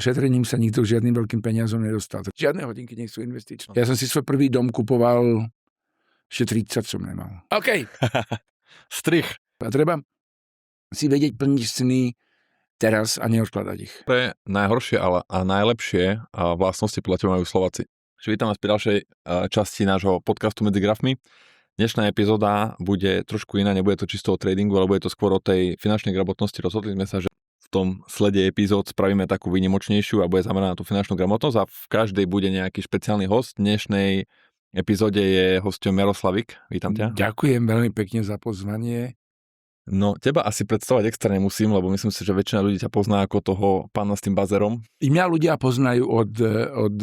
šetrením sa nikto žiadnym veľkým peniazom nedostal. Žiadne hodinky nie sú investičné. Ja som si svoj prvý dom kupoval, ešte 30 som nemal. OK. Strich. A treba si vedieť plniť sny teraz a neodkladať ich. Pre najhoršie a najlepšie vlastnosti podľa teba majú Slováci. Vítam vás pri ďalšej časti nášho podcastu Medzi grafmi. Dnešná epizóda bude trošku iná, nebude to čisto o tradingu, ale bude to skôr o tej finančnej gramotnosti. Rozhodli sme sa, že v tom slede epizód spravíme takú výnimočnejšiu a bude zameraná na tú finančnú gramotnosť a v každej bude nejaký špeciálny host. V dnešnej epizóde je hosťom Jaroslavik. Vítam ťa. Ďakujem veľmi pekne za pozvanie. No, teba asi predstavovať extra nemusím, lebo myslím si, že väčšina ľudí ťa pozná ako toho pána s tým bazerom. I mňa ľudia poznajú od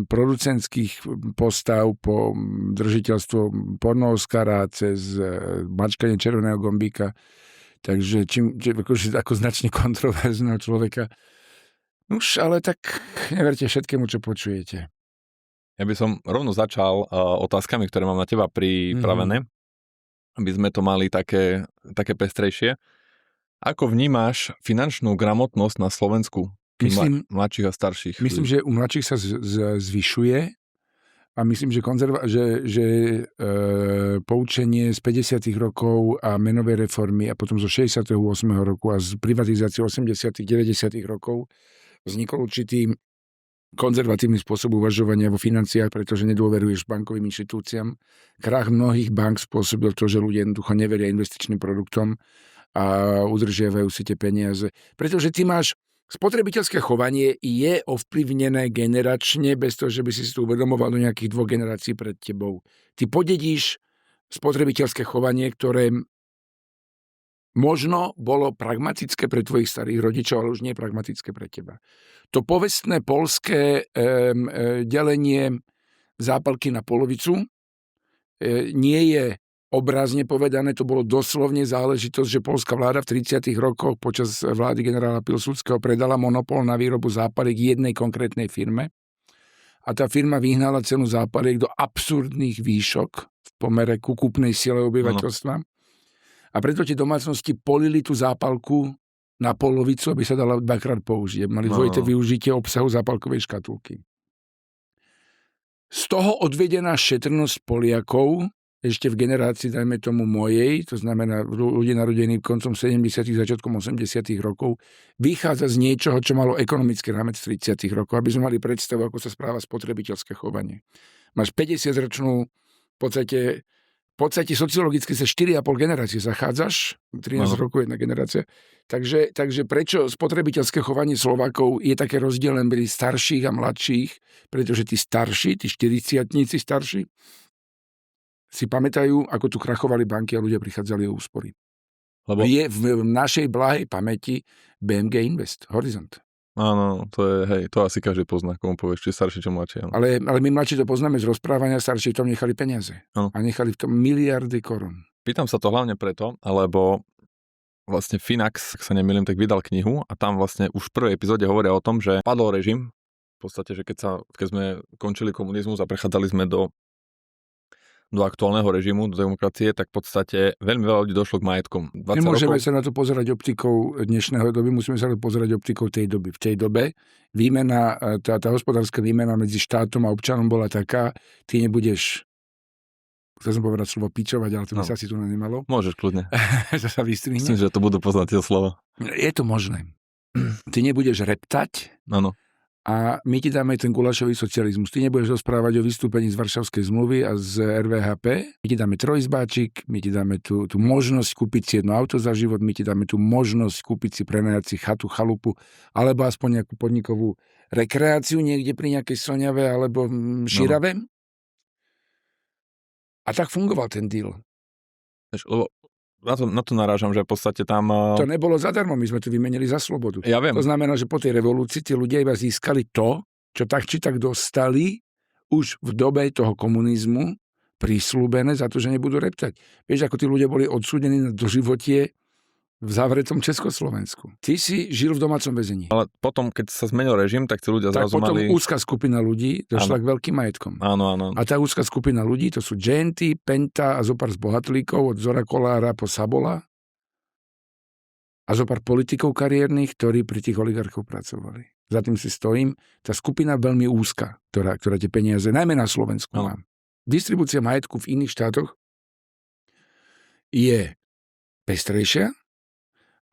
producentských postav po držiteľstvo porno-Oscara cez mačkanie červeného gombíka. Takže ako značne kontroverzného človeka. Už, ale tak neverte všetkému, čo počujete. Ja by som rovno začal otázkami, ktoré mám na teba pripravené. Aby sme to mali také pestrejšie. Ako vnímaš finančnú gramotnosť na Slovensku? Mladších a starších. Myslím, že u mladších sa zvyšuje a myslím, že poučenie z 50. rokov a menovej reformy a potom zo 68. roku a z privatizácie 80. 90. rokov vznikol určitý konzervatívny spôsob uvažovania vo financiách, pretože nedôveruješ bankovým inštitúciám. Krach mnohých bank spôsobil to, že ľudia jednoducho neveria investičným produktom a udržiavajú si tie peniaze. Pretože ty máš spotrebiteľské chovanie je ovplyvnené generačne, bez toho, že by si to uvedomoval do nejakých 2 generácií pred tebou. Ty podedíš spotrebiteľské chovanie, ktoré možno bolo pragmatické pre tvojich starých rodičov, ale už nie je pragmatické pre teba. To povestné poľské delenie zápalky na polovicu nie je obrazne povedané, to bolo doslovne záležitosť, že poľská vláda v 30. rokoch počas vlády generála Pilsudského predala monopol na výrobu zápaliek jednej konkrétnej firme a tá firma vyhnala cenu zápaliek do absurdných výšok v pomere ku kúpnej sile obyvateľstva. A preto tie domácnosti polili tú zápalku na polovicu, aby sa dala 2-krát použiť. Mali dvojité využitie obsahu zápalkovej škatulky. Z toho odvedená šetrnosť Poliakov, ešte v generácii, dajme tomu mojej, to znamená ľudí narodení koncom 70. začiatkom 80. rokov, vychádza z niečoho, čo malo ekonomický rámec 30. rokov, aby sme mali predstavu, ako sa správa spotrebiteľské chovanie. Máš 50-ročnú, v podstate sociologicky sa 4,5 generácie zachádzaš, 13 rokov jedna generácia. Takže prečo spotrebiteľské chovanie Slovákov je také rozdielne medzi starších a mladších? Pretože tí starší, tí 40-tníci starší, si pamätajú, ako tu krachovali banky a ľudia prichádzali o úspory. Lebo je v našej blahej pamäti BMG Invest, Horizont. Áno, to asi každý pozná, komu povieš, či starší, či mladší. Ale my mladší to poznáme z rozprávania, starší v tom nechali peniaze. Ano. A nechali v tom miliardy korún. Pýtam sa to hlavne preto, lebo vlastne Finax, ak sa nemýlim, tak vydal knihu a tam vlastne už v prvej epizóde hovoria o tom, že padol režim. V podstate, že keď sme končili komunizmus a prechádzali sme do aktuálneho režimu, do demokracie, tak v podstate veľmi veľa ľudí došlo k majetkom. Nemôžeme sa na to pozerať optikou dnešného doby, musíme sa na to pozerať optikou tej doby. V tej dobe výmena, tá hospodárska výmena medzi štátom a občanom bola taká, ty nebudeš, chcel som povedať slovo pičovať, ale to by sa asi tu nemalo. Môžeš kľudne. To sa vystrihne. Myslím, že to budú poznať tie slova. Je to možné. Ty nebudeš reptať. Áno. A my ti dáme ten gulášový socializmus. Ty nebudeš rozprávať o vystúpení z Varšavskej zmluvy a z RVHP. My ti dáme trojizbáčik, my ti dáme tú možnosť kúpiť si jedno auto za život, my ti dáme tú možnosť kúpiť si, prenajať si chatu, chalupu, alebo aspoň nejakú podnikovú rekreáciu niekde pri nejakej Soňave alebo Širave. No. A tak fungoval ten deal. Lebo na to narážam, že v podstate tam... To nebolo zadarmo, my sme to vymenili za slobodu. Ja viem. To znamená, že po tej revolúcii tí ľudia iba získali to, čo tak či tak dostali už v dobe toho komunizmu prislúbené za to, že nebudú reptať. Vieš, ako tí ľudia boli odsúdení na doživotie v zavretom Československu. Ty si žil v domácom väzení. Ale potom, keď sa zmenil režim, tak tí ľudia zrazu mali... Tak potom úzka skupina ľudí došla k veľkým majetkom. Áno. A tá úzka skupina ľudí, to sú Genty, Penta a zopár z bohatlíkov od Zora Kolára po Sabola a zopár politikov kariérnych, ktorí pri tých oligarchov pracovali. za tým si stojím, tá skupina veľmi úzka, ktorá tie peniaze, najmä na Slovensku mám. Distribúcia majetku v iných štátoch je pestrejšia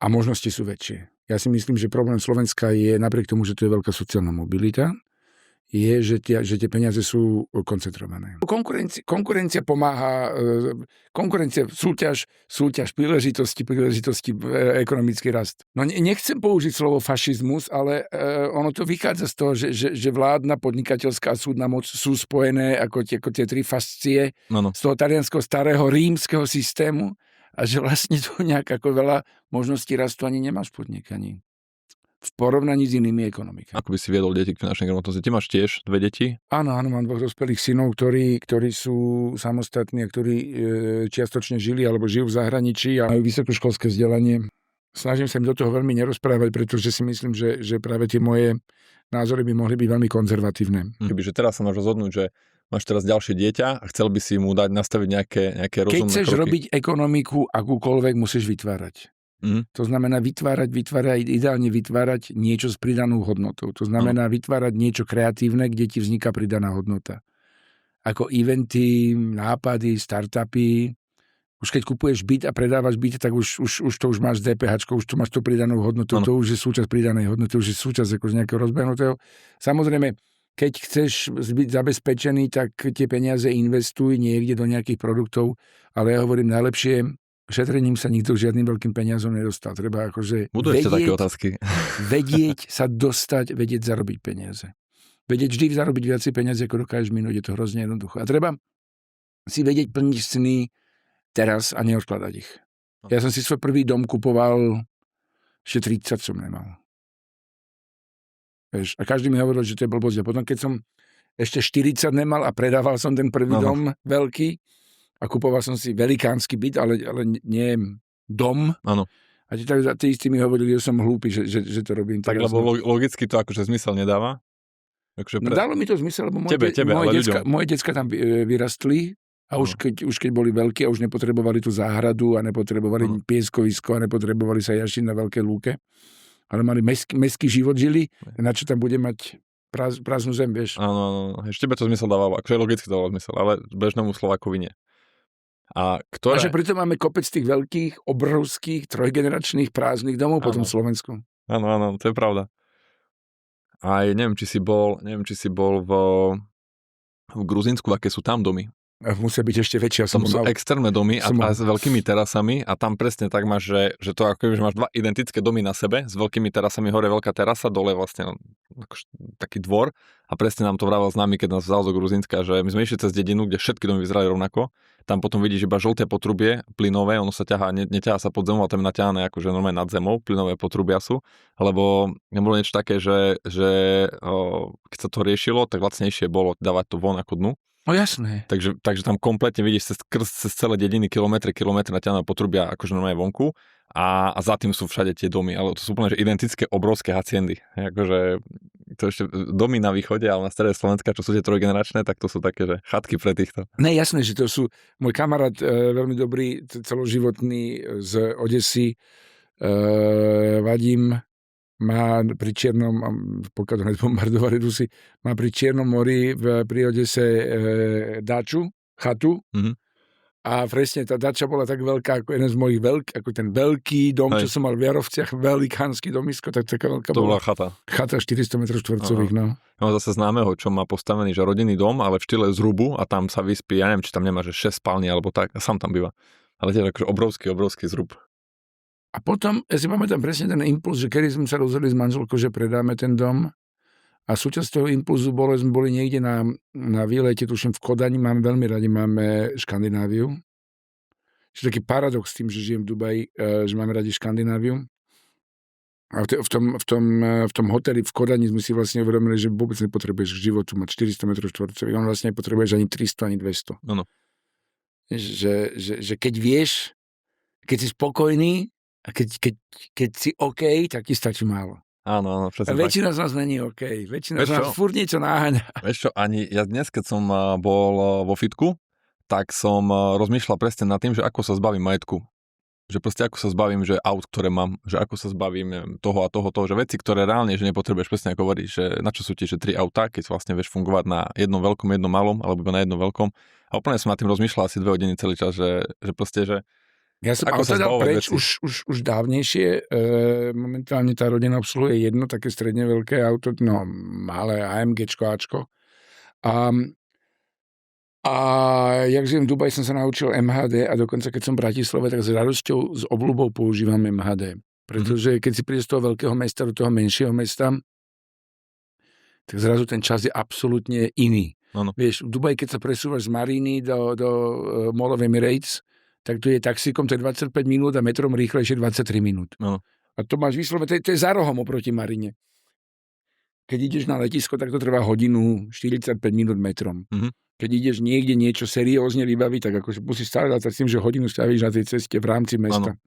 a možnosti sú väčšie. Ja si myslím, že problém Slovenska je, napriek tomu, že to je veľká sociálna mobilita, je, že tie peniaze sú koncentrované. Konkurencia pomáha, súťaž, príležitosti, ekonomický rast. No nechcem použiť slovo fašizmus, ale ono to vychádza z toho, že vládna, podnikateľská a súdna moc sú spojené ako tie tri fascie z toho talianského starého rímskeho systému a že vlastne tu nejak ako veľa možností rastu ani nemáš v podnikaní. V porovnaní s inými ekonomikami. Ako by si viedol deti k finančnej gramotnosti? Ty máš tiež 2 deti? Áno, mám 2 dospelých synov, ktorí sú samostatní a ktorí čiastočne žili alebo žijú v zahraničí a majú vysokoškolské vzdelanie. Snažím sa im do toho veľmi nerozprávať, pretože si myslím, že práve tie moje názory by mohli byť veľmi konzervatívne. Kebyže teraz sa máš rozhodnúť, že máš teraz ďalšie dieťa a chcel by si mu nastaviť nejaké rozumné kroky. Keď chceš robiť ekonomiku akúkoľvek, musíš vytvárať. To znamená ideálne vytvárať niečo s pridanou hodnotou. To znamená vytvárať niečo kreatívne, kde ti vzniká pridaná hodnota. Ako eventy, nápady, startupy. Už keď kupuješ byt a predávaš byt, tak už to už máš z DPH, už to máš tú pridanú hodnotu. To už je súčasť pridanej hodnoty, už je súčasť akože nejakého rozbehnutého. Samozrejme, keď chceš byť zabezpečený, tak tie peniaze investuj niekde do nejakých produktov, ale ja hovorím najlepšie, šetrením sa nikto žiadnym veľkým peniazom nedostal. Treba akože vedieť sa dostať, vedieť zarobiť peniaze. Vedieť vždy zarobiť viacej peniaze, ako dokážeš minúť, je to hrozne jednoducho. A treba si vedieť plniť sny teraz a neodkladať ich. Ja som si svoj prvý dom kupoval, ešte 30 som nemal. Vieš, a každý mi hovoril, že to je blbosť. A potom, keď som ešte 40 nemal a predával som ten prvý dom veľký, a kupoval som si velikánsky byt, ale nie dom. Áno. A tí istí mi hovorili, že som hlúpy, že to robím. Tak lebo logicky to akože zmysel nedáva? Dalo mi to zmysel, lebo moje decka tam vyrastli a už keď boli veľké a už nepotrebovali tú záhradu a nepotrebovali pieskovisko a nepotrebovali sa jašiť na veľké lúke, ale mali mestský život, žili, na čo tam bude mať prázdnu zem, vieš. Áno, ešte by to zmysel dávalo, akože logicky dávalo zmysel, ale bežnému Slovákovi nie. A že preto máme kopec tých veľkých, obrovských, trojgeneračných prázdnych domov po tom Slovensku. Áno, to je pravda. A neviem, či si bol v Gruzínsku, aké sú tam domy. Musia byť ešte väčšie. Tam sú externé domy a s veľkými terasami a tam presne tak máš, že to ako že máš 2 identické domy na sebe s veľkými terasami, hore veľká terasa, dole vlastne taký dvor a presne nám to vravel známy, keď nás vzal zo Gruzínska, že my sme išli cez dedinu, kde všetky domy vyzerali rovnako. Tam potom vidíš iba žlté potrubie plynové, ono sa ťahá, neťahá sa pod zemou, ale tam je naťahané akože normálne nad zemou, plynové potrubia sú, lebo nebolo niečo také, že keď sa to riešilo, tak lacnejšie bolo dávať to von ako dnu. No jasné. Takže tam kompletne vidíš cez celé dediny kilometre naťahané potrubia akože normálne vonku a za tým sú všade tie domy, ale to sú úplne že identické obrovské haciendy. Akože to ešte domy na východe, ale na strede Slovenska, čo sú tie trojgeneračné, tak to sú také, že chatky pre týchto. Ne, jasné, že to sú môj kamarát veľmi dobrý, celoživotný z Odesy, Vadim, má pri Čiernom, pokiaľ to nezbombardovali Rusi, má pri Čiernom mori pri Odese daču, chatu. A presne tá dača bola tak veľká, ako jeden z mojich ako ten veľký dom, čo som mal v Jarovciach, velikánsky domisko, tak taká veľká to bola chata. Chata 400 m2, no. Mám zase známeho, čo má postavený, že rodinný dom, ale v štýle zrubu a tam sa vyspí, ja neviem, či tam nemá, že 6 spálni alebo tak, a sám tam býva. Ale tiež akože obrovský zrub. A potom, ja si pamätám presne ten impuls, že kedy sme sa rozhodli s manželkou, že predáme ten dom a súčasť toho impulzu bolo, sme boli niekde na výlete, tuším v Kodani, veľmi radi máme Škandináviu. Čiže taký paradox s tým, že žijem v Dubaji, že máme radi Škandináviu. A v tom hoteli v Kodani sme si vlastne uvedomili, že vôbec nepotrebuješ k životu mať 400 m2, on vlastne nepotrebuješ ani 300, ani 200. Áno. Že keď vieš, keď si spokojný, a keď si OK, tak ti stačí málo. Áno, presne. A väčšina z nás není OK. Väčšina z nás furt niečo náhaňa. Vieš čo, ani ja dnes, keď som bol vo fitku, tak som rozmýšľal presne nad tým, že ako sa zbavím majetku. Že proste ako sa zbavím, že aut, ktoré mám, že ako sa zbavím neviem, toho a toho, že veci, ktoré reálne, že nepotrebuješ, presne ako hovoríš, že na čo sú ti, že 3 autá, keď vlastne vieš fungovať na jednom veľkom, jednom malom, alebo iba na jednom veľkom. A úplne som nad tým rozmýšľal asi 2 hodiny celý čas, že proste, že ja som ako sa dal zbavovať preč veci. už dávnejšie. Momentálne tá rodina obsluhuje jedno také stredne veľké auto, no malé AMGčko, Ačko. A jak žijem v Dubaji, som sa naučil MHD a dokonca keď som v Bratislave, tak s radosťou, s obľubou používam MHD. Pretože keď si príde z toho veľkého mesta do toho menšieho mesta, tak zrazu ten čas je absolútne iný. Ano. Vieš, v Dubaji, keď sa presúvaš z Maríny do Mall of Emirates, tak tu je taxíkom, to je 25 minút a metrom rýchlejšie 23 minút. Ano. A to máš vyslovené, to je za rohom oproti Marine. Keď ideš na letisko, tak to trvá hodinu 45 minút metrom. Keď ideš niekde niečo seriózne vybaviť, tak akože musíš stále dať s tým, že hodinu stavíš na tej ceste v rámci mesta. Ano.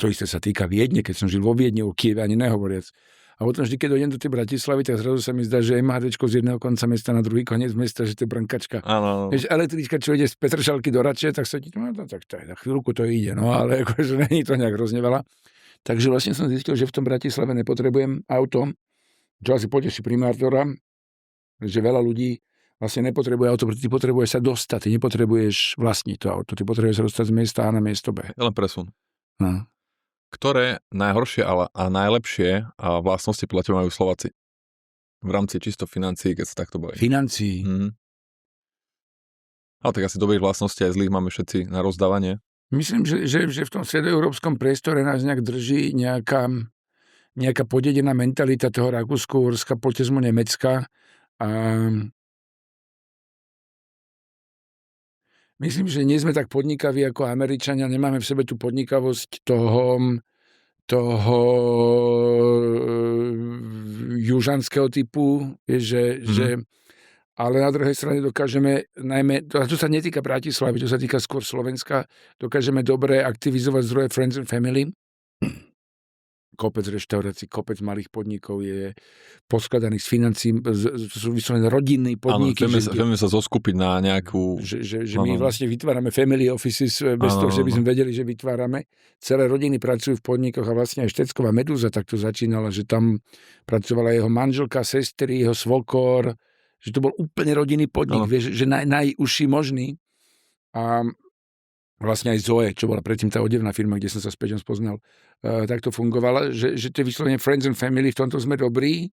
To isté sa týka Viedne, keď som žil vo Viedne, o Kieve ani nehovoriac. A potom vždy, keď dojdem do tej Bratislavy, tak zrazu sa mi zdá, že MHDčko z jedného konca mesta na druhý koniec mesta, že to je brnkačka. Áno. Vieš, električka, čo ide z Petržalky do Rače, tak sa ti, no tak na chvíľku to ide, no ale akože není to nejak hrozne veľa. Takže vlastne som zistil, že v tom Bratislave nepotrebujem auto, čo asi poteší primátora, že veľa ľudí vlastne nepotrebuje auto, pretože ty potrebuješ sa dostať, ty nepotrebuješ vlastniť to auto, ty potrebuješ sa dostať z miesta A na miesto B. Len presun. No. Ktoré najhoršie a najlepšie vlastnosti podľa teba majú Slováci? V rámci čisto financií, keď sa takto bavíme. Financií? Ale tak asi dobrých vlastností aj zlých máme všetci na rozdávanie. Myslím, že v tom stredoeurópskom priestore nás nejak drží nejaká podedená mentalita toho Rakúsko-Uhorska, potiaľ Nemecka. A myslím, že nie sme tak podnikaví ako Američania, nemáme v sebe tú podnikavosť toho južanského typu, že ale na druhej strane dokážeme, najmä, to sa netýka Bratislavy, to sa týka skôr Slovenska, dokážeme dobre aktivizovať zdroje Friends and Family. Kopec reštaurácií, kopec malých podnikov je poskladaných z financií, to sú vyslovené rodinné podniky. Áno, vieme sa zoskupiť na nejakú... Že my vlastne vytvárame family offices bez toho, že by sme vedeli, že vytvárame. Celé rodiny pracujú v podnikoch a vlastne aj Štecková Medúza takto začínala, že tam pracovala jeho manželka, sestry, jeho svokor, že to bol úplne rodinný podnik, vieš, že najúžší možný. A vlastne aj Zoe, čo bola predtým tá odevná firma, kde som sa s Peťom spoznal, tak to fungovala, že to je vyslovene Friends and Family, v tomto sme dobrí,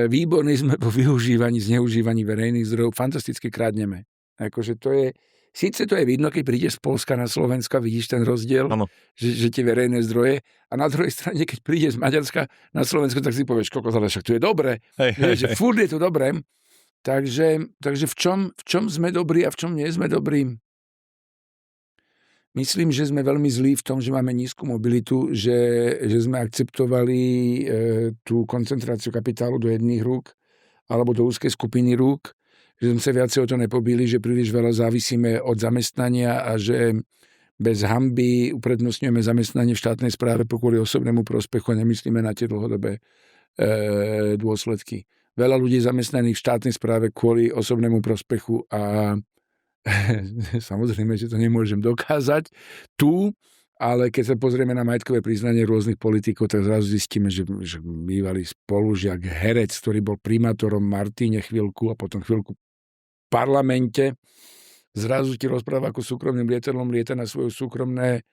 výborní sme po využívaní, zneužívaní verejných zdrojov, fantasticky krádneme. Akože to je, síce to je vidno, keď prídeš z Polska na Slovensko, vidíš ten rozdiel, že tie verejné zdroje, a na druhej strane, keď prídeš z Maďarska na Slovensko, tak si povieš, koľko ale však tu je dobre, že furt je to dobré. Takže v čom sme dobrí a v čom nie sme dobrí? Myslím, že sme veľmi zlí v tom, že máme nízku mobilitu, že sme akceptovali tú koncentráciu kapitálu do jedných rúk alebo do úzkej skupiny rúk, že sme sa viacej o to nepobili, že príliš veľa závisíme od zamestnania a že bez hanby uprednostňujeme zamestnanie v štátnej správe kvôli osobnému prospechu a nemyslíme na tie dlhodobé dôsledky. Veľa ľudí zamestnaných v štátnej správe kvôli osobnému prospechu a samozrejme, že to nemôžem dokázať tu, ale keď sa pozrieme na majetkové priznanie rôznych politikov, tak zrazu zistíme, že bývalý spolužiak, herec, ktorý bol primátorom Martine chvíľku a potom chvíľku v parlamente, zrazu ti rozpráva, ako súkromným lietadlom lieta na svoje súkromné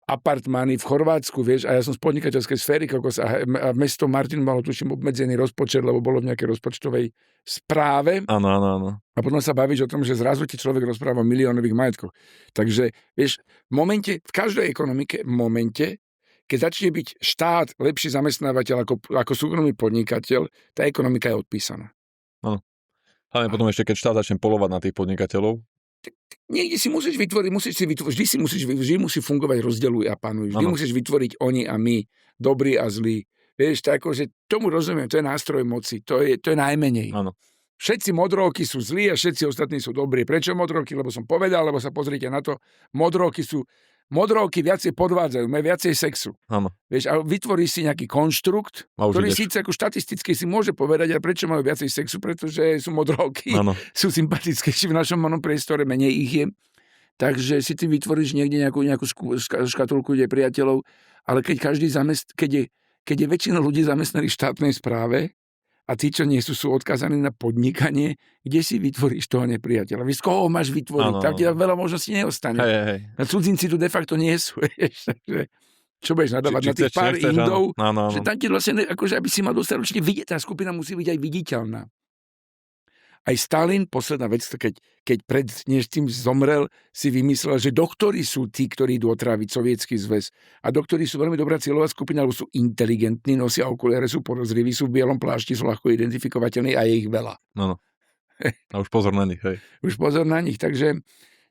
apartmány v Chorvátsku, vieš, a ja som z podnikateľskej sféry, a mesto Martin malo tuším obmedzený rozpočet, lebo bolo v nejakej rozpočtovej správe. Áno. A potom sa bavíš o tom, že zrazu ti človek rozpráva o miliónových majetkoch. Takže, vieš, v každej ekonomike, keď začne byť štát lepší zamestnávateľ ako súkromný podnikateľ, tá ekonomika je odpísaná. Áno. Hlavne potom ešte, keď štát začne polovať na tých podnikateľov. Niekde si musíš vytvoriť, vždy musí fungovať rozdeľuj a panuj. Vždy musíš vytvoriť oni a my, dobrí a zlí. Vieš, tak akože tomu rozumiem, to je nástroj moci, to je najmenej. Áno. Všetci modróky sú zlí a všetci ostatní sú dobrí. Prečo modróky? Lebo som povedal, lebo sa pozrite na to, modróky viacej podvádzajú, majú viacej sexu. Áno. Vieš, a vytvoríš si nejaký konštrukt, ktorý síce ako štatisticky si môže povedať, a prečo majú viacej sexu, pretože sú modróky, sú sympatickejší v našom priestore, menej ich je. takže si ty vytvoríš niekde nejakú škatulku nepriateľov, ale keď je väčšina ľudí zamestnaných v štátnej správe a tí, čo nie sú odkázaní na podnikanie, kde si vytvoríš toho nepriateľa? Víš, z koho máš vytvoriť? Tak veľa možností neostane. Hej. Cudzinci tu de facto nie sú. Takže čo budeš nadávať na tých pár Indov? Že tam ti vlastne, akože aby si mal dostatočne vidieť, tá skupina musí byť aj viditeľná. Aj Stalin, posledná vec, keď než tým zomrel, si vymyslel, že doktori sú tí, ktorí idú otráviť Sovietsky zväz. A doktori sú veľmi dobrá cieľová skupina, lebo sú inteligentní, nosia okuliare, sú podozriví, sú v bielom plášti, sú ľahko identifikovateľní a je ich veľa. No. A už pozor na nich, hej. Už pozor na nich, takže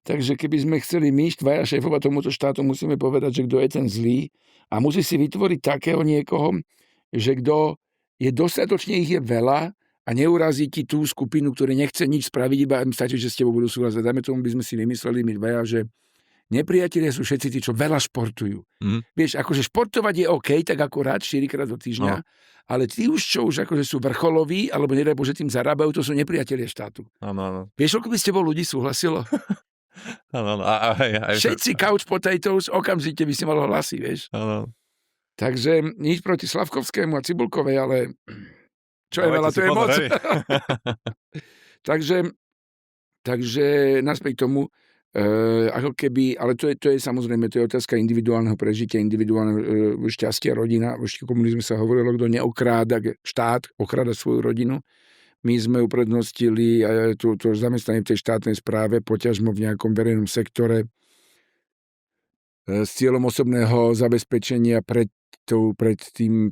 keby sme chceli my dvaja šéfovať tomuto štátu, musíme povedať, že kto je ten zlý a musí si vytvoriť takého niekoho, že kto je dostatočne, ich je veľa a neurazí ti tú skupinu, ktorý nechce nič spraviť, iba im stačí, že s tebou budú súhlasiť. Dajme tomu, by sme si vymysleli my dvaja, že nepriatelia sú všetci tí, čo veľa športujú. Vieš, akože športovať je OK, tak ako rád 4-krát do týždňa, ale tí už, čo už akože sú vrcholoví, alebo nedaj Bože tým zarábajú, to sú nepriatelia štátu. Áno. Vieš, koľko by s tebou ľudí súhlasilo? Áno. Všetci couch potatoes, okamžite by si mal hlasy, vieš. Áno. Takže nič proti Slavkovskému a Cibulkovej, ale čo je veľa, to je moc. takže naspäť tomu, ako keby, ale to je samozrejme, to je otázka individuálneho prežitia, individuálneho šťastia rodina. V komunizme sa hovorilo, kto neokráda štát, okráda svoju rodinu. My sme uprednostili to zamestnanie v tej štátnej správe, poťažmo v nejakom verejnom sektore s cieľom osobného zabezpečenia pred tým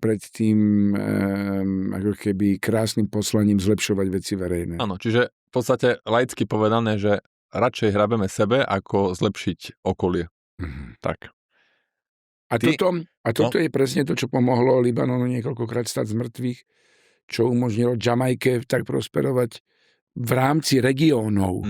ako keby krásnym poslaním zlepšovať veci verejné. Áno, čiže v podstate laicky povedané, že radšej hrabeme sebe, ako zlepšiť okolie. Tak. A toto je presne to, čo pomohlo Libanonu niekoľkokrát stať z mŕtvych, čo umožnilo Jamajke tak prosperovať v rámci regiónov.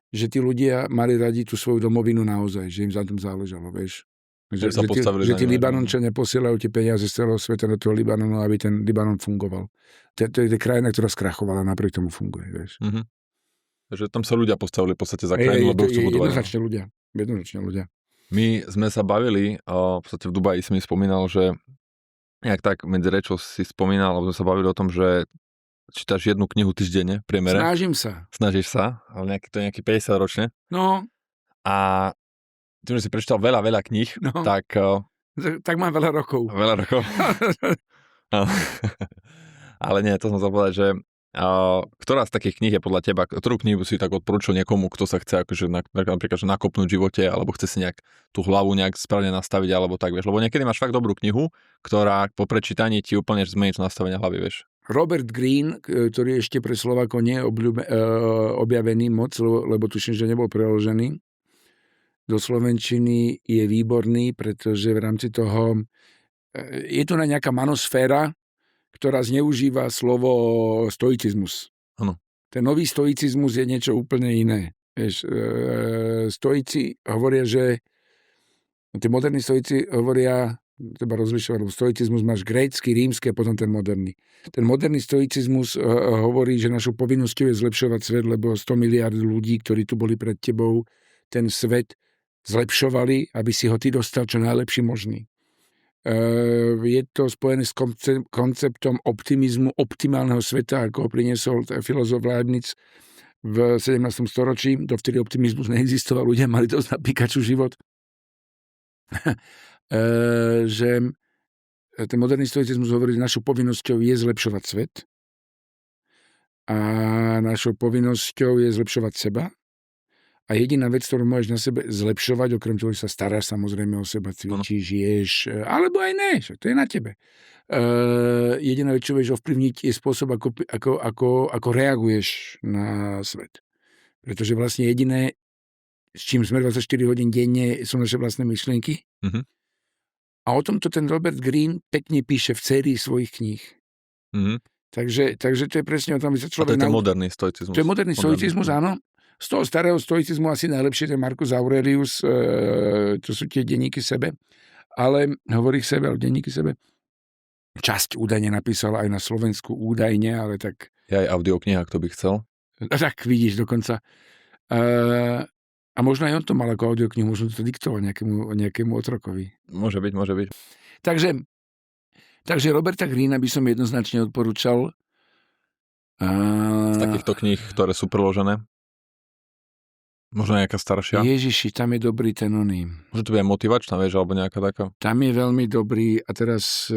Že tí ľudia mali radi tú svoju domovinu naozaj, že im za tom záležalo, vieš. Že tí Libanončania posielajú tie peniaze z celého sveta do toho Libanonu, aby ten Libanon fungoval. To je krajina, ktorá skrachovala, napriek tomu funguje, vieš. Takže tam sa ľudia postavili v podstate za krajinu, lebo chcú budovať. Jednoznačne ľudia. My sme sa bavili, v podstate v Dubaji si mi spomínal, že nejak tak medzi rečou si spomínal, lebo sme sa bavili o tom, že čítaš jednu knihu týždenne v priemere. Snažíš sa, ale to je nejaký 50 ročne. No. A tým, že si prečítal veľa kníh, tak mám veľa rokov. Ale nie, to som sa povedať, že ktorá z takých kníh je podľa teba, ktorú knihu si tak odporúčil niekomu, kto sa chce akože napríklad nakopnúť v živote, alebo chce si nejak tú hlavu nejak správne nastaviť, alebo tak, vieš. Lebo niekedy máš fakt dobrú knihu, ktorá po prečítaní ti úplne zmení to nastavenie hlavy, vieš. Robert Greene, ktorý ešte pre Slovákov nie je objavený moc, lebo tuším, že nebol preložený do slovenčiny, je výborný, pretože v rámci toho je tu nejaká manosféra, ktorá zneužíva slovo stoicizmus. Áno. Ten nový stoicizmus je niečo úplne iné. Vieš, stoici hovoria, že tí moderní stoici hovoria, treba rozlišovať, lebo stoicizmus máš grécky, rímsky a potom ten moderný. Ten moderný stoicizmus hovorí, že našou povinnosťou je zlepšovať svet, lebo 100 miliárd ľudí, ktorí tu boli pred tebou, ten svet zlepšovali, aby si ho ty dostal čo najlepší možný. Je to spojené s konceptom optimizmu, optimálneho sveta, ako ho priniesol filozof Leibniz v 17. storočí. Dovtedy optimizmus neexistoval, ľudia mali dosť na Pikachu život. Že ten moderný stoicizmus hovorí, že našou povinnosťou je zlepšovať svet a našou povinnosťou je zlepšovať seba. A jediná vec, ktorú môžeš na sebe zlepšovať, okrem toho, že sa staráš samozrejme o seba, cvičíš, ješ, alebo aj ne, to je na tebe. Jediná vec, čo vieš ovplyvniť, je spôsob, ako reaguješ na svet. Pretože vlastne jediné, s čím sme 24 hodín denne, sú naše vlastné myšlienky. A o tomto ten Robert Greene pekne píše v sérii svojich kníh. Takže to je presne o tom, že sa človek... A to je ten moderný stoicizmus. To je moderný stoicizmus, áno. Z toho starého stoicizmu asi najlepšie ten Marcus Aurelius, to sú tie denníky sebe, ale hovorí sebe, ale denníky sebe. Časť údajne napísal aj na Slovensku, údajne, ale tak... Je aj audiokniha, kto by chcel. Tak vidíš dokonca. A možno aj on to mal ako audioknihu, možno to diktoval nejakému otrokovi. Môže byť. Takže Roberta Greena by som jednoznačne odporúčal. Z takýchto kníh, ktoré sú preložené. Možno nejaká staršia. Ježiši, tam je dobrý ten oný. Môže to byť aj motivačná, vieš, alebo nejaká taká. Tam je veľmi dobrý a teraz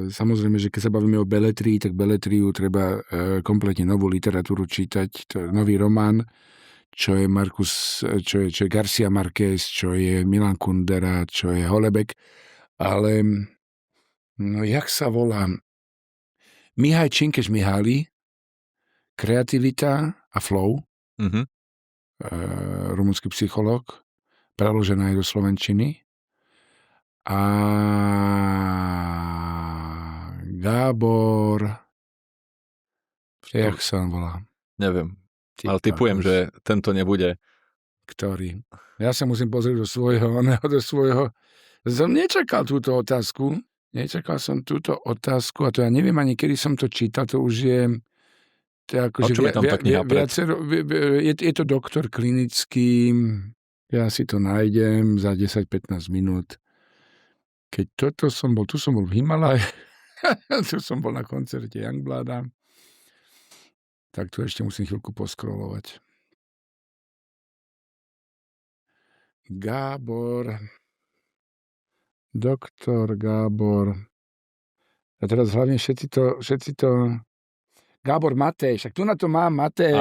samozrejme, že keď sa bavíme o beletrii, tak beletriu treba kompletne novú literatúru čítať. To je nový román, čo je čo je Garcia Marquez, čo je Milan Kundera, čo je Holebek. Ale no jak sa volá? Mihaj Činkeš-Mihály, Kreativita a flow. Rumunský psychológ, preložená aj do slovenčiny. A Gábor, jak sa on volá? Neviem, ale typujem, že tento nebude. Ktorý? Ja sa musím pozrieť do svojho. Som nečakal túto otázku. Nečakal som túto otázku a to ja neviem ani, kedy som to čítal, to už je... Akože čo je tam tá kniha je to doktor klinický, ja si to nájdem za 10-15 minút. Keď tu som bol v Himalaje, tu som bol na koncerte Youngblada, tak tu ešte musím chvíľku poskrolovať. Doktor Gábor. A teraz hlavne všetci to Gábor Matej, však tu na to mám Matej.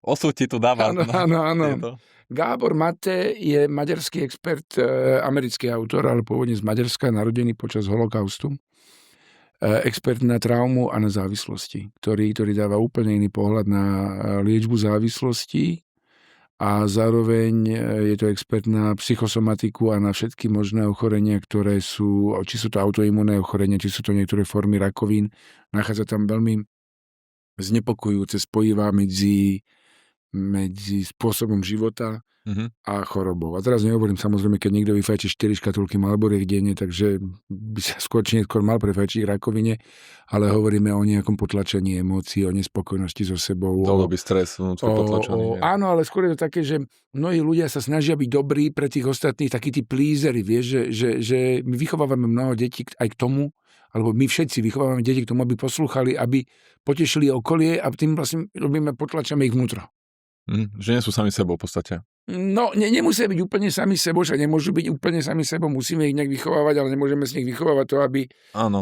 Osud ti tu dáva. Áno. Gábor Matej je maďarský expert, americký autor, ale pôvodne z Maďarska, narodený počas holokaustu. Expert na traumu a na závislosti, ktorý dáva úplne iný pohľad na liečbu závislostí a zároveň je to expert na psychosomatiku a na všetky možné ochorenia, ktoré sú, či sú to autoimunné ochorenia, či sú to niektoré formy rakovín. Nachádza tam veľmi znepokojujúce spojivá medzi spôsobom života a chorobou. A teraz nehovorím samozrejme, keď niekto vyfajčí 4 škatulky Marlboriek denne, takže by sa skôr či neskôr mal prefajčiť rakovine, ale hovoríme o nejakom potlačení emócií, o nespokojnosti so sebou. Dlhodobý stres, potlačený. Áno, ale skôr je to také, že mnohí ľudia sa snažia byť dobrí pre tých ostatných, takí tí plízery, vieš, že my vychovávame mnoho detí aj k tomu, alebo my všetci vychovávame deti k tomu, aby poslúchali, aby potešili okolie a tým vlastne potlačame ich vnútro. Že nie sú sami sebou v podstate. No, nemusia byť úplne sami sebou, že nemôžu byť úplne sami sebou, musíme ich nejak vychovávať, ale nemôžeme z nich vychovávať to, aby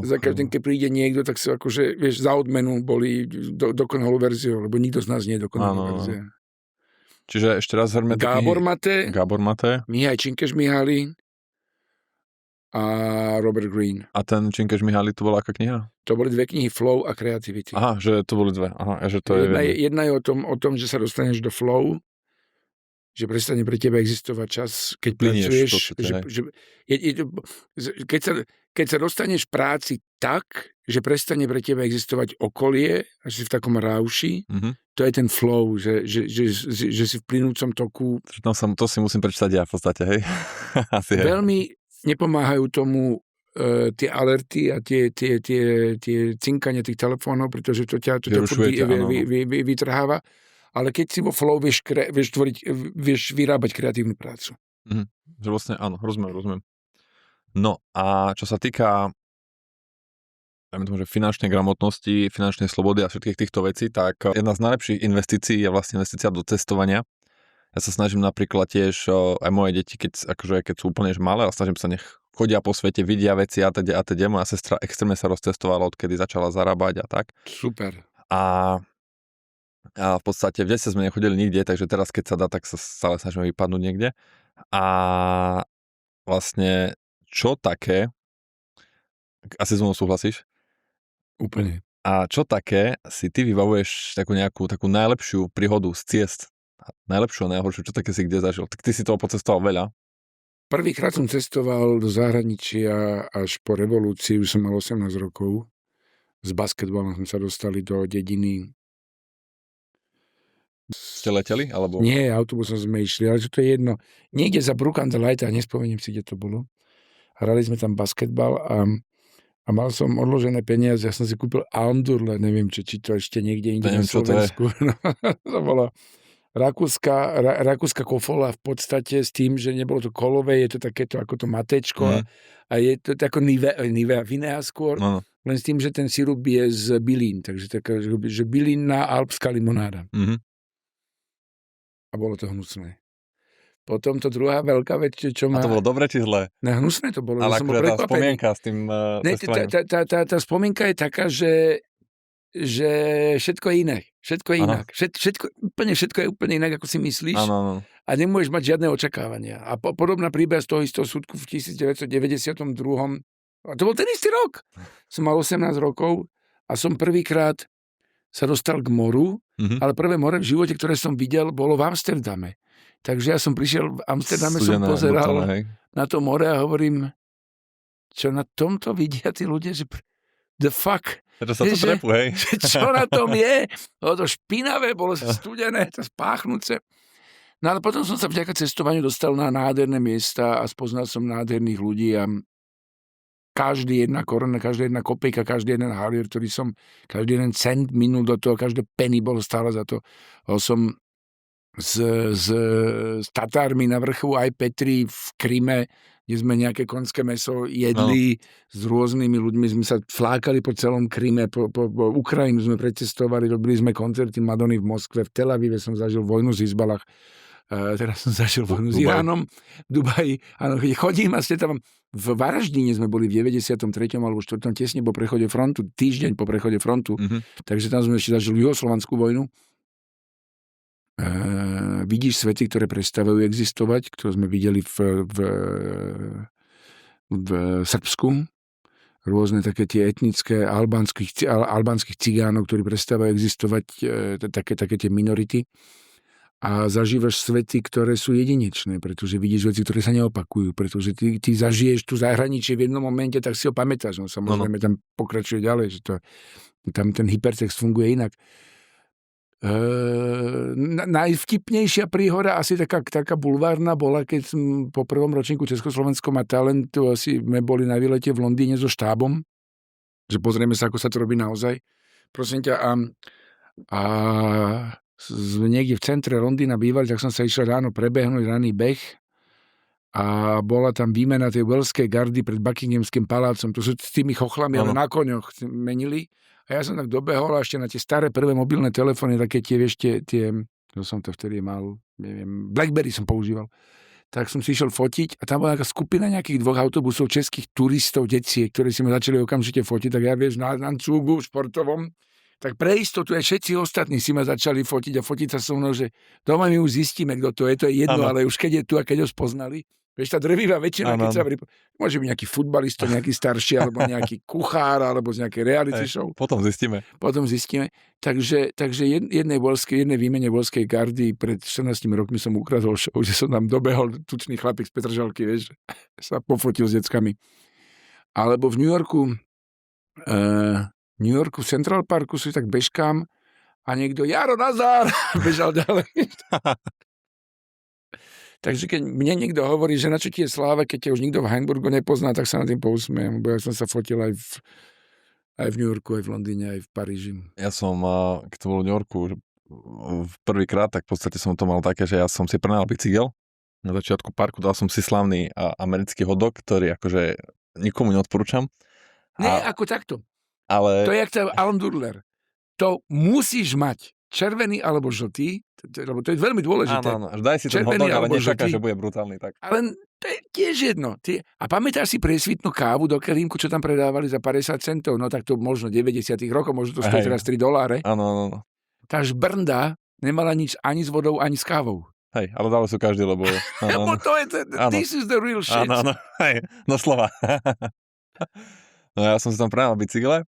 za každým, keď príde niekto, tak sa akože, vieš, za odmenu boli dokonalú verziu, lebo nikto z nás nie je dokonalú verzia. Čiže ešte raz zhrňme Gábor Matej, Mihaj Činkeš-Mihály a Robert Greene. A ten Činkeš-Mihály, to bola aká kniha? To boli 2 knihy, Flow a Creativity. Aha, že to boli 2. Aha, že to jedna je o tom, že sa dostaneš do flow, že prestane pre teba existovať čas, keď pracuješ. Keď sa dostaneš v práci tak, že prestane pre teba existovať okolie, a si v takom rauši, to je ten flow, že si v plynúcom toku. To si musím prečítať ja v podstate, hej? Asi veľmi nepomáhajú tomu tie alerty a tie cinkania tých telefónov, pretože to ťa vytrháva. Ale keď si vo flow vieš vyrábať kreatívnu prácu. Že vlastne áno, rozumiem. No a čo sa týka finančnej gramotnosti, finančnej slobody a všetkých týchto vecí, tak jedna z najlepších investícií je vlastne investícia do cestovania. Ja sa snažím napríklad tiež aj moje deti, keď sú úplne malé, a snažím sa nech chodia po svete, vidia veci a teda. Moja sestra extrémne sa rozcestovala, odkedy začala zarábať a tak. Super. A v podstate v detstve sme nechodili nikde, takže teraz keď sa dá, tak sa stále snažíme vypadnúť niekde. A vlastne čo také, asi so mnou súhlasíš? Úplne. A čo také si ty vybavuješ takú najlepšiu príhodu z ciest? Najlepšiu a najhoršiu, čo také si kde zažil? Tak ty si toho pocestoval veľa. Prvýkrát som cestoval do zahraničia až po revolúcii, už som mal 18 rokov. S basketbalom sme sa dostali do dediny. Ste leteli? Alebo... Nie, autobusom sme išli, ale to je jedno. Niekde za Brook on the Light, a nespomeniem si, kde to bolo. Hrali sme tam basketbal a mal som odložené peniaze. Ja som si kúpil Almdurle, neviem, či to ešte niekde inde na Slovensku. No, to bolo. A rakúska kofola v podstate s tým, že nebolo to kolové, je to takéto ako to matečko a je to ako Nivea Vinea skôr, len s tým, že ten sirup je z bylín, takže taká, že bylínna alpská limonáda. A bolo to hnusné. Potom to druhá veľká vec, čo má... A to bolo dobre či zlé? Ne, hnusné to bolo. Ale akurát tá spomienka s tým testovaním. Tá spomienka je taká, že všetko je iné. Všetko je inak. Všetko je úplne inak, ako si myslíš. Ano. A nemôžeš mať žiadne očakávania. A podobná príbeh z toho istého súdku v 1992. A to bol ten istý rok. Som mal 18 rokov a som prvýkrát sa dostal k moru, ale prvé more v živote, ktoré som videl, bolo v Amsterdame. Takže ja som prišiel v Amsterdame, som pozeral na to more a hovorím, čo na tomto vidia tí ľudia, že the fuck. Čo na tom je? Bolo to špinavé, bolo sa studené, to spáchnúce. No ale potom som sa vďaka cestovaniu dostal na nádherné miesta a spoznal som nádherných ľudí a každý jedna koruna, každá jedna kopejka, každý jeden halier, každý jeden cent minul do toho, každé penny bolo stále za to. Bol som s Tatármi na vrchu aj Petri v Kryme, kde sme nejaké konské mäso jedli s rôznymi ľuďmi, sme sa flákali po celom Kryme, po Ukrajinu sme precestovali, robili sme koncerty Madony v Moskve, v Tel Avive som zažil vojnu z Hizbalách, teraz som zažil vojnu s Iránom, v Dubaji, áno, chodím a tam v Varaždine sme boli v 93. alebo 4. tesne po prechode frontu, týždeň po prechode frontu, takže tam sme ešte zažili juhoslovanskú vojnu. Vidíš svety, ktoré prestávajú existovať, ktoré sme videli v Srbsku. Rôzne také tie etnické albánskych cigánov, ktorí prestávajú existovať, také tie minority. A zažívaš svety, ktoré sú jedinečné, pretože vidíš veci, ktoré sa neopakujú, pretože ty zažiješ tu zahraničie v jednom momente, tak si ho pamätáš. No samozrejme tam pokračuje ďalej, že tam ten hypertext funguje inak. Najvtipnejšia príhoda, asi taká bulvárna bola, keď som po prvom ročníku Československo má talentu, asi sme boli na výlete v Londýne so štábom, že pozrieme sa, ako sa to robí naozaj. Prosím ťa, a niekde v centre Londýna bývali, tak som sa išiel ráno prebehnúť raný beh a bola tam výmena tej Welskej gardy pred Buckinghamským palácom. To sú s tými chochlami, ale na koňoch menili. A ja som tak dobehol a ešte na tie staré prvé mobilné telefóny, také tie, vieš, tie, čo som to vtedy mal, neviem, Blackberry som používal. Tak som si išiel fotiť a tam bola nejaká skupina nejakých 2 autobusov českých turistov, deciek, ktorí si ma začali okamžite fotiť, tak ja, vieš, na cúgu športovom, tak pre istotu aj všetci ostatní si ma začali fotiť a fotiť sa so mnou, že doma my už zistíme, kto to je jedno, ale už keď je tu a keď ho spoznali. Vieš, tá drevivá väčšina, keď sa môže byť nejaký futbalista, nejaký starší, alebo nejaký kuchár, alebo z nejakej reality show. Potom zistíme. Takže jednej výmene Welskej gardy pred 14 rokmi som ukradol show, že som tam dobehol tučný chlapík z Petržalky, vieš, sa pofotil s deckami. Alebo v New Yorku v Central Parku si tak bežkám a niekto, Jaro, nazdar, bežal ďalej. Takže keď mne niekto hovorí, že na čo ti je sláva, keď ťa už nikto v Hamburgu nepozná, tak sa na tým pousmiem, bo ja som sa fotil aj v New Yorku, aj v Londýne, aj v Paríži. Ja som, keď som bol v New Yorku prvýkrát, tak v podstate som to mal také, že ja som si prenajal bicykel na začiatku parku, dal som si slavný americký hot-dog, ktorý akože nikomu neodporúčam. Ako takto. Ale... To je jak Alan Durler. To musíš mať červený alebo žltý, lebo to je veľmi dôležité. Áno, daj si ten hot-dog, ale nečaká, že bude brutálny. Tak. Ale to je tiež jedno. A pamätáš si presvitnú kávu do kelímku, čo tam predávali za 50 centov? No tak to možno 90 rokov, možno to stojí teraz $3. Áno. Tá žbrnda nemala nič ani s vodou, ani s kávou. Hej, ale dali sú každý, lebo... Lebo to je this is the real shit. Áno, hej, no slova. No ja som si tam prenajal bicykle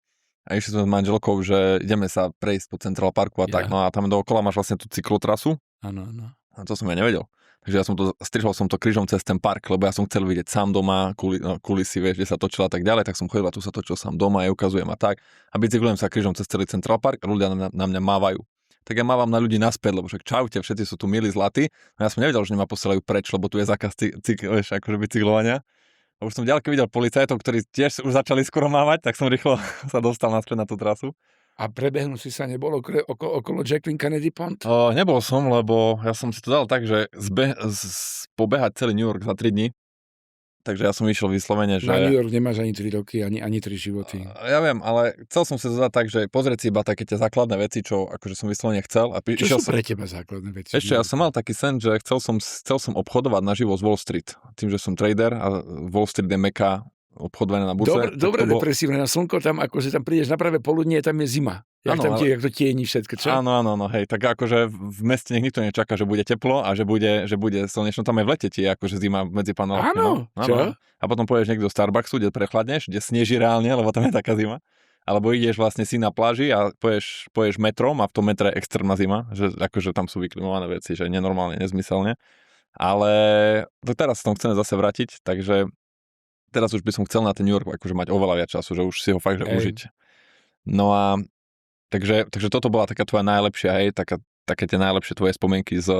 a išli sme s manželkou, že ideme sa prejsť po Central Parku a tak, no a tam dookola máš vlastne tú cyklotrasu. Áno. A to som ja nevedel. Takže ja strihol som to krížom cez ten park, lebo ja som chcel vidieť sám doma, kulisy, vieš, kde sa točila a tak ďalej, tak som chodil a tu sa točil sám doma, ja ukazujem a tak. A bicyklujem sa krížom cez celý Central Park a ľudia na mňa mávajú. Tak ja mávam na ľudí naspäť, lebo však čaute, všetci sú tu milí, zlatí. No ja som nevedel, že ma posielajú preč, lebo tu je zákaz akože bicyklovania. A už som ďaleko videl policajtov, ktorí tiež už začali skoro mávať, tak som rýchlo sa dostal naspäť na tú trasu. A prebehnúť si sa nebolo okolo Jacqueline Kennedy Pond? Nebol som, lebo ja som si to dal tak, že pobehať celý New York za 3 dní. Takže ja som išiel vyslovene, že... Na New York nemáš ani 3 roky, ani 3 životy. Ja viem, ale chcel som si to dať tak, že pozrieť si iba také tie základné veci, čo akože som vyslovene chcel. A Čo sú pre teba základné veci? Ešte ja som mal taký sen, že chcel som obchodovať naživo z Wall Street. Tým, že som trader a Wall Street je meka obchodované na burze. Dobre depresívne na slnko, tam akože tam prídeš na pravé poludnie, tam je zima. Jak to tieni všetko, čo? Áno, hej, tak akože v meste nech nikto nečaká, že bude teplo a že bude slnečno, tam aj v lete ti je akože zima medzi panelami. Áno, čo? A potom pôjdeš niekto do Starbucksu, kde prechladneš, kde sneží reálne, lebo tam je taká zima. Alebo ideš vlastne si na pláži a poješ metrom a v tom metre je extrémna zima, že akože tam sú vyklimované veci, že nenormálne, nezmyselne. Ale to teraz som chcem zase vrátiť, takže teraz už by som chcel na ten New York akože mať oveľa viac času, že už si ho fakt že užiť. No a takže toto bola taká tvoja najlepšia, hej, také tie najlepšie tvoje spomienky s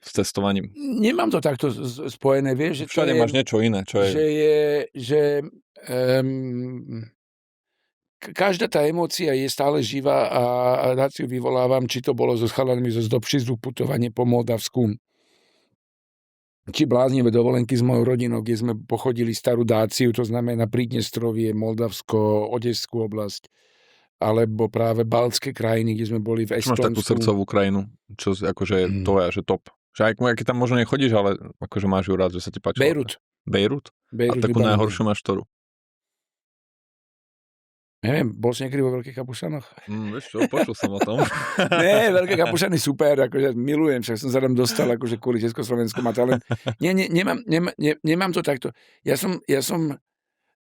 cestovaním. Nemám to takto spojené, vieš, že všade máš niečo iné, čo je... Každá tá emócia je stále živá a rád si ju vyvolávam, či to bolo so chalanmi zo Zdobšizu putovanie po Moldavsku, či bláznivé dovolenky s mojou rodinou, kde sme pochodili starú Dáciu, to znamená Prídnestrovie, Moldavsko, Odeskú oblasť, alebo práve Baltské krajiny, kde sme boli v Estonsku. Máš takú srdcovú krajinu, čo akože je to je, že top. Že aj tam možno nechodíš, ale akože máš ju rád, že sa ti páči. Bejrút? A takú najhoršiu máš ktorú? Neviem, bol si niekedy vo Veľkých Kapušanoch? Vieš čo, počul som o tom. Nie, Veľké Kapušany super, akože milujem, však som sa tam dostal akože kvôli Československom a talent. Nemám to takto. Ja som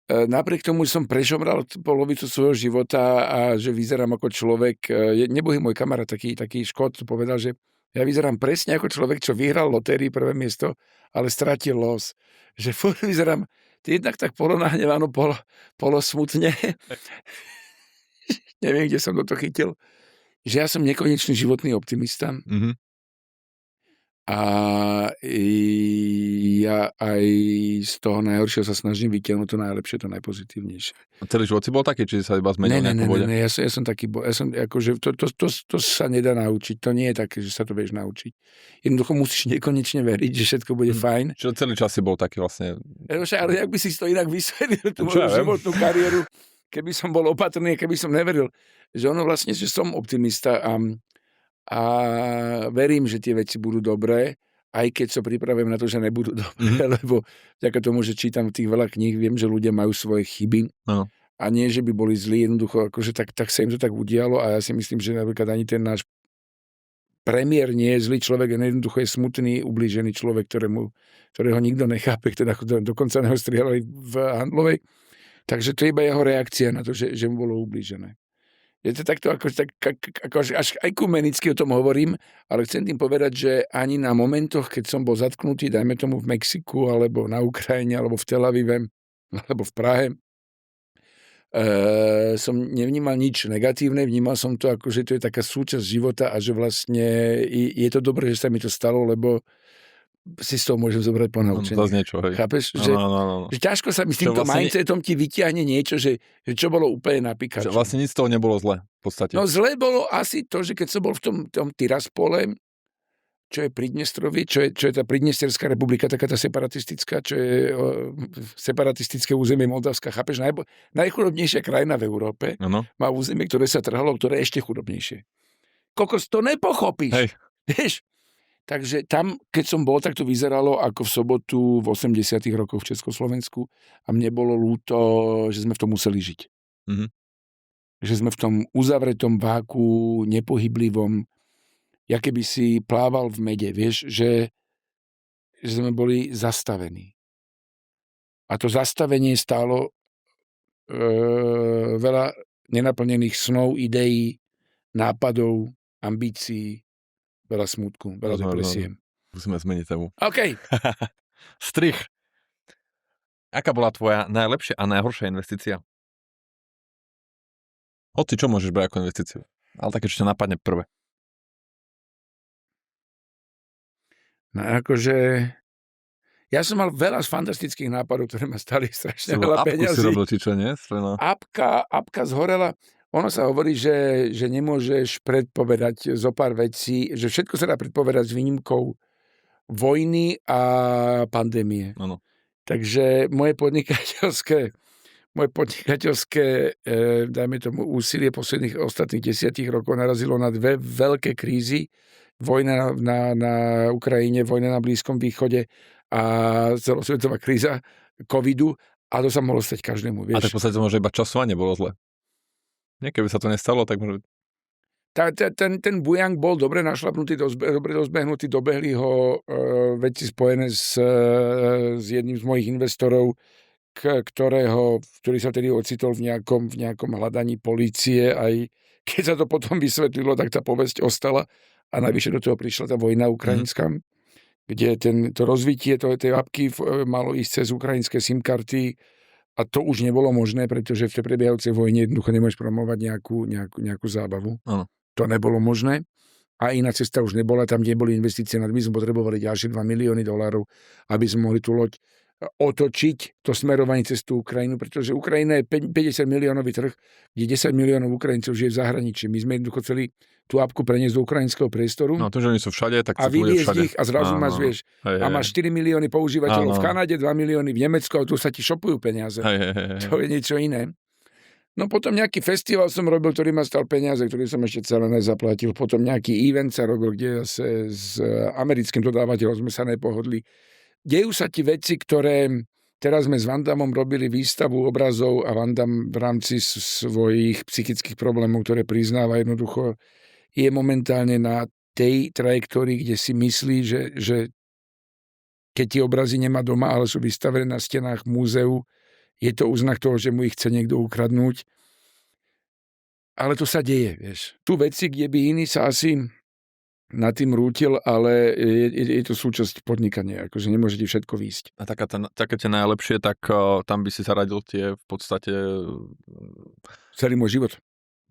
napriek tomu, že som prešomral polovicu svojho života a že vyzerám ako človek, nebohý môj kamarát, taký Škót, povedal, že ja vyzerám presne ako človek, čo vyhral lotérii prvé miesto, ale stratil los. Že furt vyzerám jednak tak polonahneváno, polosmutne. Neviem, kde som toto chytil. Že ja som nekonečný životný optimista. Mm-hmm. A ja aj z toho najhoršieho sa snažím vytiahnuť to najlepšie, to najpozitívnejšie. A celý život si bol taký, či sa iba zmenil nejakú bode? Ne, ja som taký, akože to sa nedá naučiť, to nie je také, že sa to vieš naučiť. Jednoducho musíš nekonečne veriť, že všetko bude fajn. Čiže celý čas si bol taký vlastne... Ale jak by si to inak vysvetlil, tú moju životnú kariéru, keby som bol opatrný, keby som neveril, že ono vlastne, že som optimista a verím, že tie veci budú dobré, aj keď sa pripravujem na to, že nebudú dobré, lebo vďaka tomu, že čítam tých veľa kníh, viem, že ľudia majú svoje chyby a nie, že by boli zlí, jednoducho, akože tak sa im to tak udialo a ja si myslím, že napríklad ani ten náš premiér nie je zlý človek, jednoducho je smutný, ublížený človek, ktorého nikto nechápe, teda dokonca ho strieľali v Handlovej. Takže to je iba jeho reakcia na to, že mu bolo ublížené. Je to takto, až ekumenicky o tom hovorím, ale chcem tým povedať, že ani na momentoch, keď som bol zatknutý, dajme tomu v Mexiku, alebo na Ukrajine, alebo v Tel Avive, alebo v Prahe, som nevnímal nič negatívne, vnímal som to ako, že to je taká súčasť života a že vlastne je to dobré, že sa mi to stalo, lebo si z toho môžem zobrať ponaučenie. Zas niečo, hej. Chápeš? No. Že ťažko sa mi s týmto vlastne mindsetom ti vyťahne niečo, že čo bolo úplne napíkačné. Že vlastne nic z toho nebolo zle, v podstate. No zle bolo asi to, že keď som bol v tom Tiraspole, čo je Prídnestrovie, čo je tá Prídnesterská republika, taká tá separatistická, čo je separatistické územie Moldavska. Chápeš? Najchudobnejšia krajina v Európe má územie, ktoré sa trhalo, ktoré je ešte chudobnejšie. Kokos, to nepochopíš. Hej. Vieš? Takže tam, keď som bol, tak to vyzeralo ako v sobotu v 80. rokoch v Československu a mne bolo ľúto, že sme v tom museli žiť. Mm-hmm. Že sme v tom uzavretom váku, nepohyblivom, ja keby si plával v mede, vieš, že sme boli zastavení. A to zastavenie stálo veľa nenaplnených snov, ideí, nápadov, ambícií, veľa smútku, veľa depresie. Musíme zmeniť tému. OK. Strich. Aká bola tvoja najlepšia a najhoršia investícia? Hoci čo môžeš brať ako investíciu? Ale také, čo ťa napadne prvé. No akože... Ja som mal veľa fantastických nápadov, ktoré ma stali strašne veľa peňazí. Apku si robil, či čo, nie? Apka zhorela. Ono sa hovorí, že nemôžeš predpovedať zo pár vecí, že všetko sa dá predpovedať s výnimkou vojny a pandémie. Áno. Takže moje podnikateľské dajme tomu, úsilie posledných ostatných 10 rokov narazilo na dve veľké krízy. Vojna na Ukrajine, vojna na Blízkom východe a celosvetová kríza covidu. A to sa mohlo stať každému, vieš. A tak v podstate možno iba časovanie bolo zle. Nie, keby sa to nestalo, tak možno... Ten bujang bol dobre našlapnutý, dobre rozbehnutý, dobehli ho veci spojené s jedným z mojich investorov, ktorý sa tedy ocitol v nejakom hľadaní polície. Aj keď sa to potom vysvetlilo, tak tá povesť ostala a najvyššie do toho prišla tá vojna ukrajinská, kde to rozvitie tej apky malo ísť cez ukrajinské SIM-karty a to už nebolo možné, pretože v tej prebiehajúcej vojne jednoducho nemôžeš promovať nejakú zábavu. Áno. To nebolo možné. A iná cesta už nebola, tam kde boli investície, my sme potrebovali ďalšie $2 milióny, aby sme mohli tú loď otočiť to smerovanie cez tú Ukrajinu, pretože Ukrajina je 50 miliónový trh, kde 10 miliónov Ukrajincov žije v zahraničí. My sme jednoducho chceli tú apku preniesť do ukrajinského priestoru. No to, že oni sú všade, tak a vyviezť ich a zrazu máš, vieš, a máš 4 milióny používateľov v Kanade, 2 milióny v Nemecku a tu sa ti šopujú peniaze. To je niečo iné. No potom nejaký festival som robil, ktorý ma stal peniaze, ktorý som ešte celé nezaplatil. Potom nejaký event sa robil, kde zase s americkým dodávateľom sme sa nepohodli. Dejú sa ti veci, ktoré... Teraz sme s Vandamom robili výstavu obrazov a Vandam v rámci svojich psychických problémov, ktoré priznáva jednoducho, je momentálne na tej trajektórii, kde si myslí, že keď tie obrazy nemá doma, ale sú vystavené na stenách múzeu, je to úznak toho, že mu ich chce niekto ukradnúť. Ale to sa deje, vieš. Tu veci, kde by iný sa asi nad tým rútil, ale je to súčasť podnikania, akože nemôže ti všetko výjsť. A také tie najlepšie, tak tam by si sa radil tie v podstate... Celý môj život.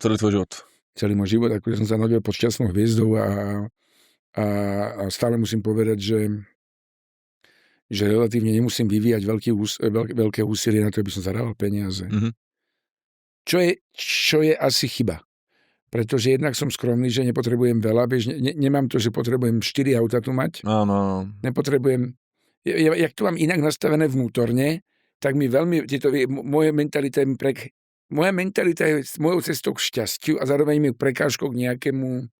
Celý tvoj život. Celý môj život, akože som sa narodil pod šťastnou hviezdou a stále musím povedať, že relatívne nemusím vyvíjať veľké úsilie na to, aby som zarábal peniaze. Mm-hmm. Čo je asi chyba. Pretože jednak som skromný, že nepotrebujem veľa, vieš, nemám to, že potrebujem 4 auta tu mať. Áno. Nepotrebujem, jak to mám inak nastavené vnútorne, tak mi veľmi, moja mentalita je mojou cestou k šťastiu a zároveň mi prekážkou k nejakému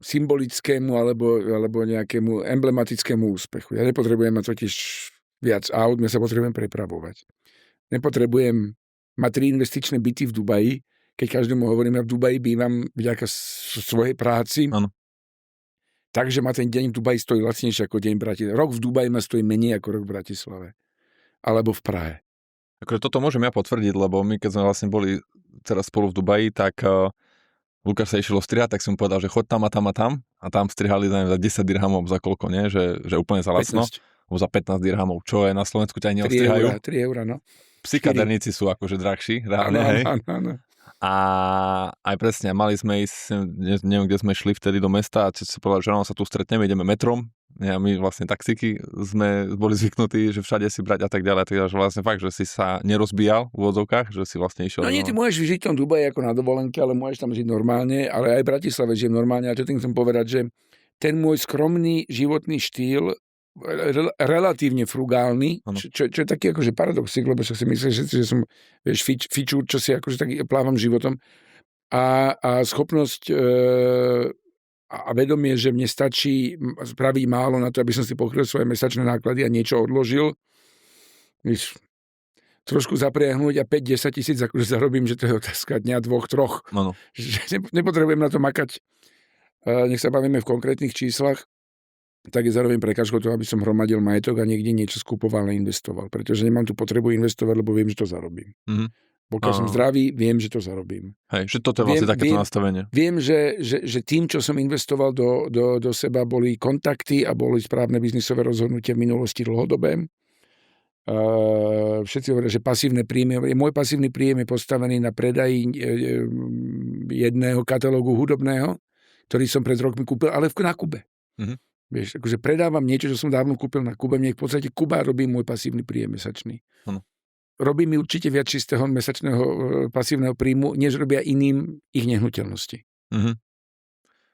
symbolickému alebo nejakému emblematickému úspechu. Ja nepotrebujem mať totiž viac aut, ja sa potrebujem prepravovať. Nepotrebujem mať 3 investičné byty v Dubaji, keď každému hovorím, ja v Dubaji bývam vďaka svojej práci. Áno. Takže ma ten deň v Dubaji stojí lacnejšie ako deň v Bratislave. Rok v Dubaji ma stojí menej ako rok v Bratislave. Alebo v Prahe. Akože toto môžem ja potvrdiť, lebo my keď sme vlastne boli teraz spolu v Dubaji, tak Lukáš sa išiel strihať, tak som mu povedal, že choď tam a tam a tam. A tam strihali za 10 dirhamov za koľko, nie? Že úplne za lacno. Za 15 dirhamov, čo je na Slovensku ťa neostrihajú. 3 eurá, no. Psi kaderníci sú akože drahší, reálne, hej. Áno. A aj presne, mali sme ísť, neviem, kde sme šli vtedy do mesta a si povedal, že ráno sa tu stretneme, ideme metrom. A my vlastne taxíky sme boli zvyknutí, že všade si brať a tak ďalej. Takže vlastne fakt, že si sa nerozbíjal v úvodzovkách, že si vlastne išiel... No nie, ty môžeš žiť v tom Dubaji ako na dovolenke, ale môžeš tam žiť normálne, ale aj v Bratislave žijem normálne. A čo tým chcem povedať, že ten môj skromný životný štýl, relatívne frugálny, čo je taký akože paradox, lebo si myslíš, že som fičúr, čo si akože taký plávam životom a schopnosť a vedomie, že mne stačí spraviť málo na to, aby som si pokryl svoje mesačné náklady a niečo odložil, víš, trošku zapriahnuť a 5-10 tisíc akože zarobím, že to je otázka dňa 2-3. Ano. Že nepotrebujem na to makať, nech sa bavíme v konkrétnych číslach, tak je zároveň prekážkou toho, aby som hromadil majetok a niekde niečo skupoval a investoval. Pretože nemám tu potrebu investovať, lebo viem, že to zarobím. Mm-hmm. Pokiaľ som zdravý, viem, že to zarobím. Hej, že toto je vlastne takéto nastavenie. Viem, že tým, čo som investoval do seba, boli kontakty a boli správne biznisové rozhodnutia v minulosti dlhodobé. Všetci hovoria, že pasívne príjmy. Môj pasívny príjem je postavený na predaji jedného katalógu hudobného, ktorý som pred rokmi kúpil, ale na Kube. Mm-hmm. Vieš, akože predávam niečo, čo som dávno kúpil na Kube. Mne v podstate Kuba robí môj pasívny príjem mesačný. robí mi určite viac čistého mesačného pasívneho príjmu, než robia iným ich nehnuteľnosti. Mhm.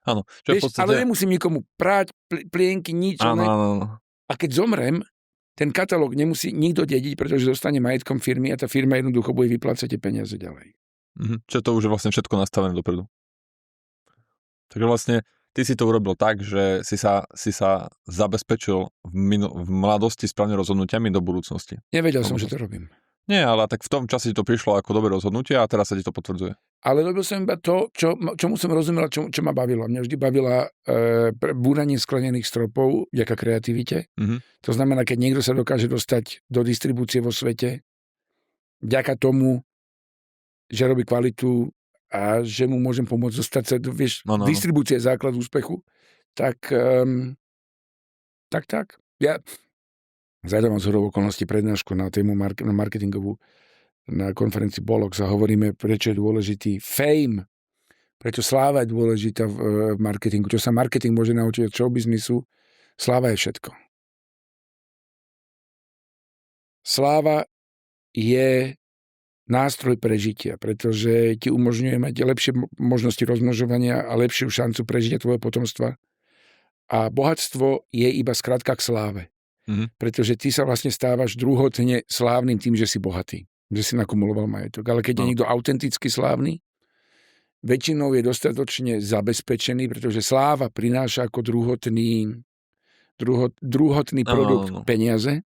Áno. Čo je v podstate... Ale nemusím nikomu práť, plienky, nič. Áno. A keď zomrem, ten katalóg nemusí nikto dediť, pretože zostane majetkom firmy a tá firma jednoducho bude vyplácať tie peniaze ďalej. Čo to už je vlastne všetko nastavené dopredu. Takže vlastne ty si to urobil tak, že si sa zabezpečil v mladosti správne rozhodnutiami do budúcnosti. Nevedel som, že to robím. Nie, ale tak v tom čase ti to prišlo ako dobré rozhodnutie a teraz sa ti to potvrdzuje. Ale robil som iba to, čomu som rozumel, čo ma bavilo. Mňa vždy bavila búranie sklenených stropov vďaka kreativite. Mm-hmm. To znamená, keď niekto sa dokáže dostať do distribúcie vo svete vďaka tomu, že robí kvalitu a že mu môžem pomôcť dostať sa do distribúcie je základ úspechu, tak. Ja zajadám zhodou okolností prednášku na tému na marketingovú na konferencii Bollocks a hovoríme, prečo je dôležitý fame, prečo sláva je dôležitá v marketingu, čo sa marketing môže naučiť od showbiznisu. Sláva je všetko. Sláva je nástroj prežitia, pretože ti umožňuje mať lepšie možnosti rozmnožovania a lepšiu šancu prežitia tvojho potomstva. A bohatstvo je iba skratka k sláve. Mm-hmm. Pretože ty sa vlastne stávaš druhotne slávnym tým, že si bohatý, že si nakumuloval majetok. Ale keď je niekto autenticky slávny, väčšinou je dostatočne zabezpečený, pretože sláva prináša ako druhotný produkt peniaze,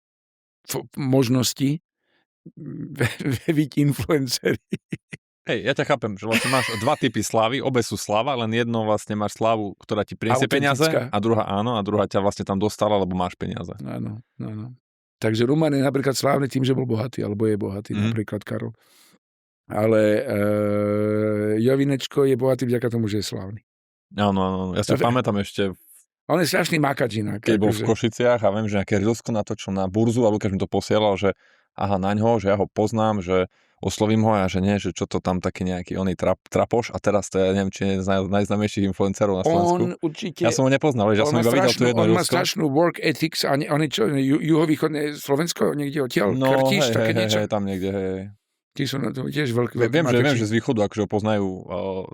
možnosti byť influenceri. Hej, ja ťa chápem, že vlastne máš dva typy slávy, obe sú sláva, len jedno vlastne máš slávu, ktorá ti prinesie peniaze a druhá áno, a druhá ťa vlastne tam dostala, lebo máš peniaze. Áno. Takže Roman je napríklad slávny tým, že bol bohatý, alebo je bohatý, napríklad Karol. Ale Jovinečko je bohatý vďaka tomu, že je slávny. Áno, ja si pamätám ešte... On je strašný makač inak. Keď bol v Košiciach a viem, že nejaké rilsko natočil na burzu a Lukáš mi to posielal, že aha, naňho, že ja ho poznám, že oslovím ho a že nie, že čo to tam taký nejaký oný trapoš a teraz to je, neviem, či je z najznámejších influencerov na Slovensku. On určite... Ja som ho nepoznal, že ja som iba videl tu jedno On má strašnú work ethics a on je čo, juhovýchodné Slovensko, niekde odtiaľ, Krtiš, také niečo. Tam niekde, hej. Tí sú na to tiež veľký Viem, že z východu akože ho poznajú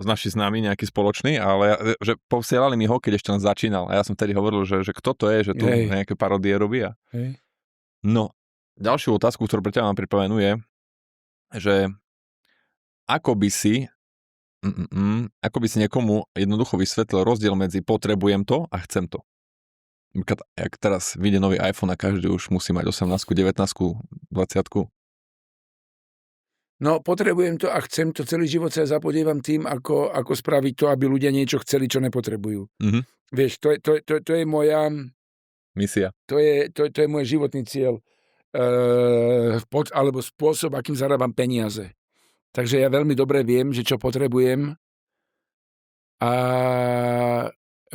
naši známi nejaký spoločný, ale že posielali mi ho, keď ešte len začínal a ja som vtedy hovoril, že kto to je, že tu nejaké parodie robí. No, ďalšiu otázku, ktorú pre ťa mám pripravenú je, že ako by si niekomu jednoducho vysvetlil rozdiel medzi potrebujem to a chcem to. Jak teraz vyjde nový iPhone a každý už musí mať 18, 19, 20. No, potrebujem to a chcem to. Celý život sa zapodievam tým, ako spraviť to, aby ľudia niečo chceli, čo nepotrebujú. Mm-hmm. Vieš, to je moja... Misia. To je môj životný cieľ. Alebo spôsob, akým zarábam peniaze. Takže ja veľmi dobre viem, že čo potrebujem a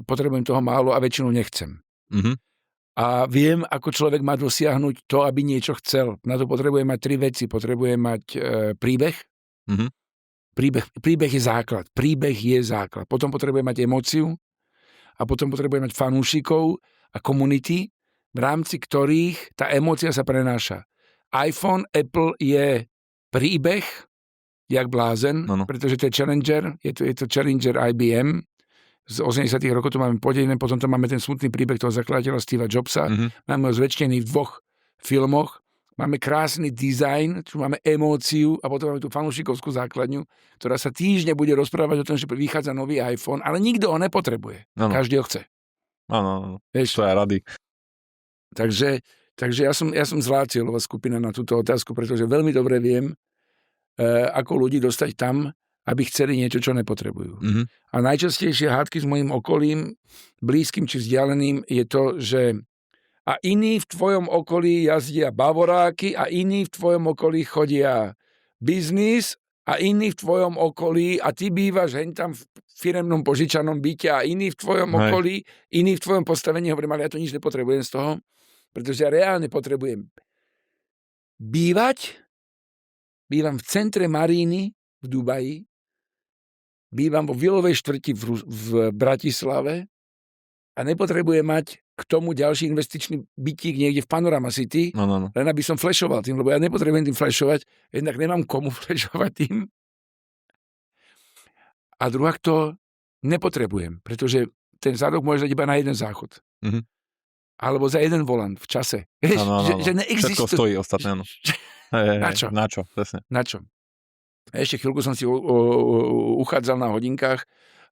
potrebujem toho málo a väčšinu nechcem. Mm-hmm. A viem, ako človek má dosiahnuť to, aby niečo chcel. Na to potrebujem mať 3 veci. Potrebujem mať príbeh. Mm-hmm. Príbeh je základ. Príbeh je základ. Potom potrebujem mať emóciu a potom potrebujem mať fanúšikov a komunity, v rámci ktorých tá emócia sa prenáša. iPhone, Apple je príbeh, jak blázen, pretože to je Challenger, je to Challenger IBM, z 80. rokov to máme podelené, potom to máme ten smutný príbeh toho zakladateľa Steva Jobsa, máme ho zväčšený v 2 filmoch, máme krásny dizajn, tu máme emóciu a potom máme tú fanúšikovskú základňu, ktorá sa týždne bude rozprávať o tom, že vychádza nový iPhone, ale nikto ho nepotrebuje. Každý ho chce. Áno, to je rady. Takže ja som zlá cieľová skupina na túto otázku, pretože veľmi dobre viem, ako ľudí dostať tam, aby chceli niečo, čo nepotrebujú. Mm-hmm. A najčastejšie hádky s mojím okolím, blízkym či vzdialeným, je to, že a iní v tvojom okolí jazdia bavoráky a iní v tvojom okolí chodia biznis a iní v tvojom okolí a ty bývaš heň tam v firemnom požičanom byte a iní v tvojom okolí, iní v tvojom postavení, hovorím, ale ja to nič nepotrebujem z toho, pretože ja reálne potrebujem bývam v centre Maríny v Dubaji, bývam vo vilovej štvrti v Bratislave a nepotrebujem mať k tomu ďalší investičný bytík niekde v Panorama City, No. len aby som flashoval tým, lebo ja nepotrebujem tým flashovať, jednak nemám komu flashovať tým. A druhák to nepotrebujem, pretože ten zadok môže dať iba na jeden záchod. Mhm. Alebo za jeden volant v čase. Vieš, že neexistuje. Všetko stojí ostatné, áno. Na čo? Na čo, presne. Na čo? Ešte chvíľku som si uchádzal na hodinkách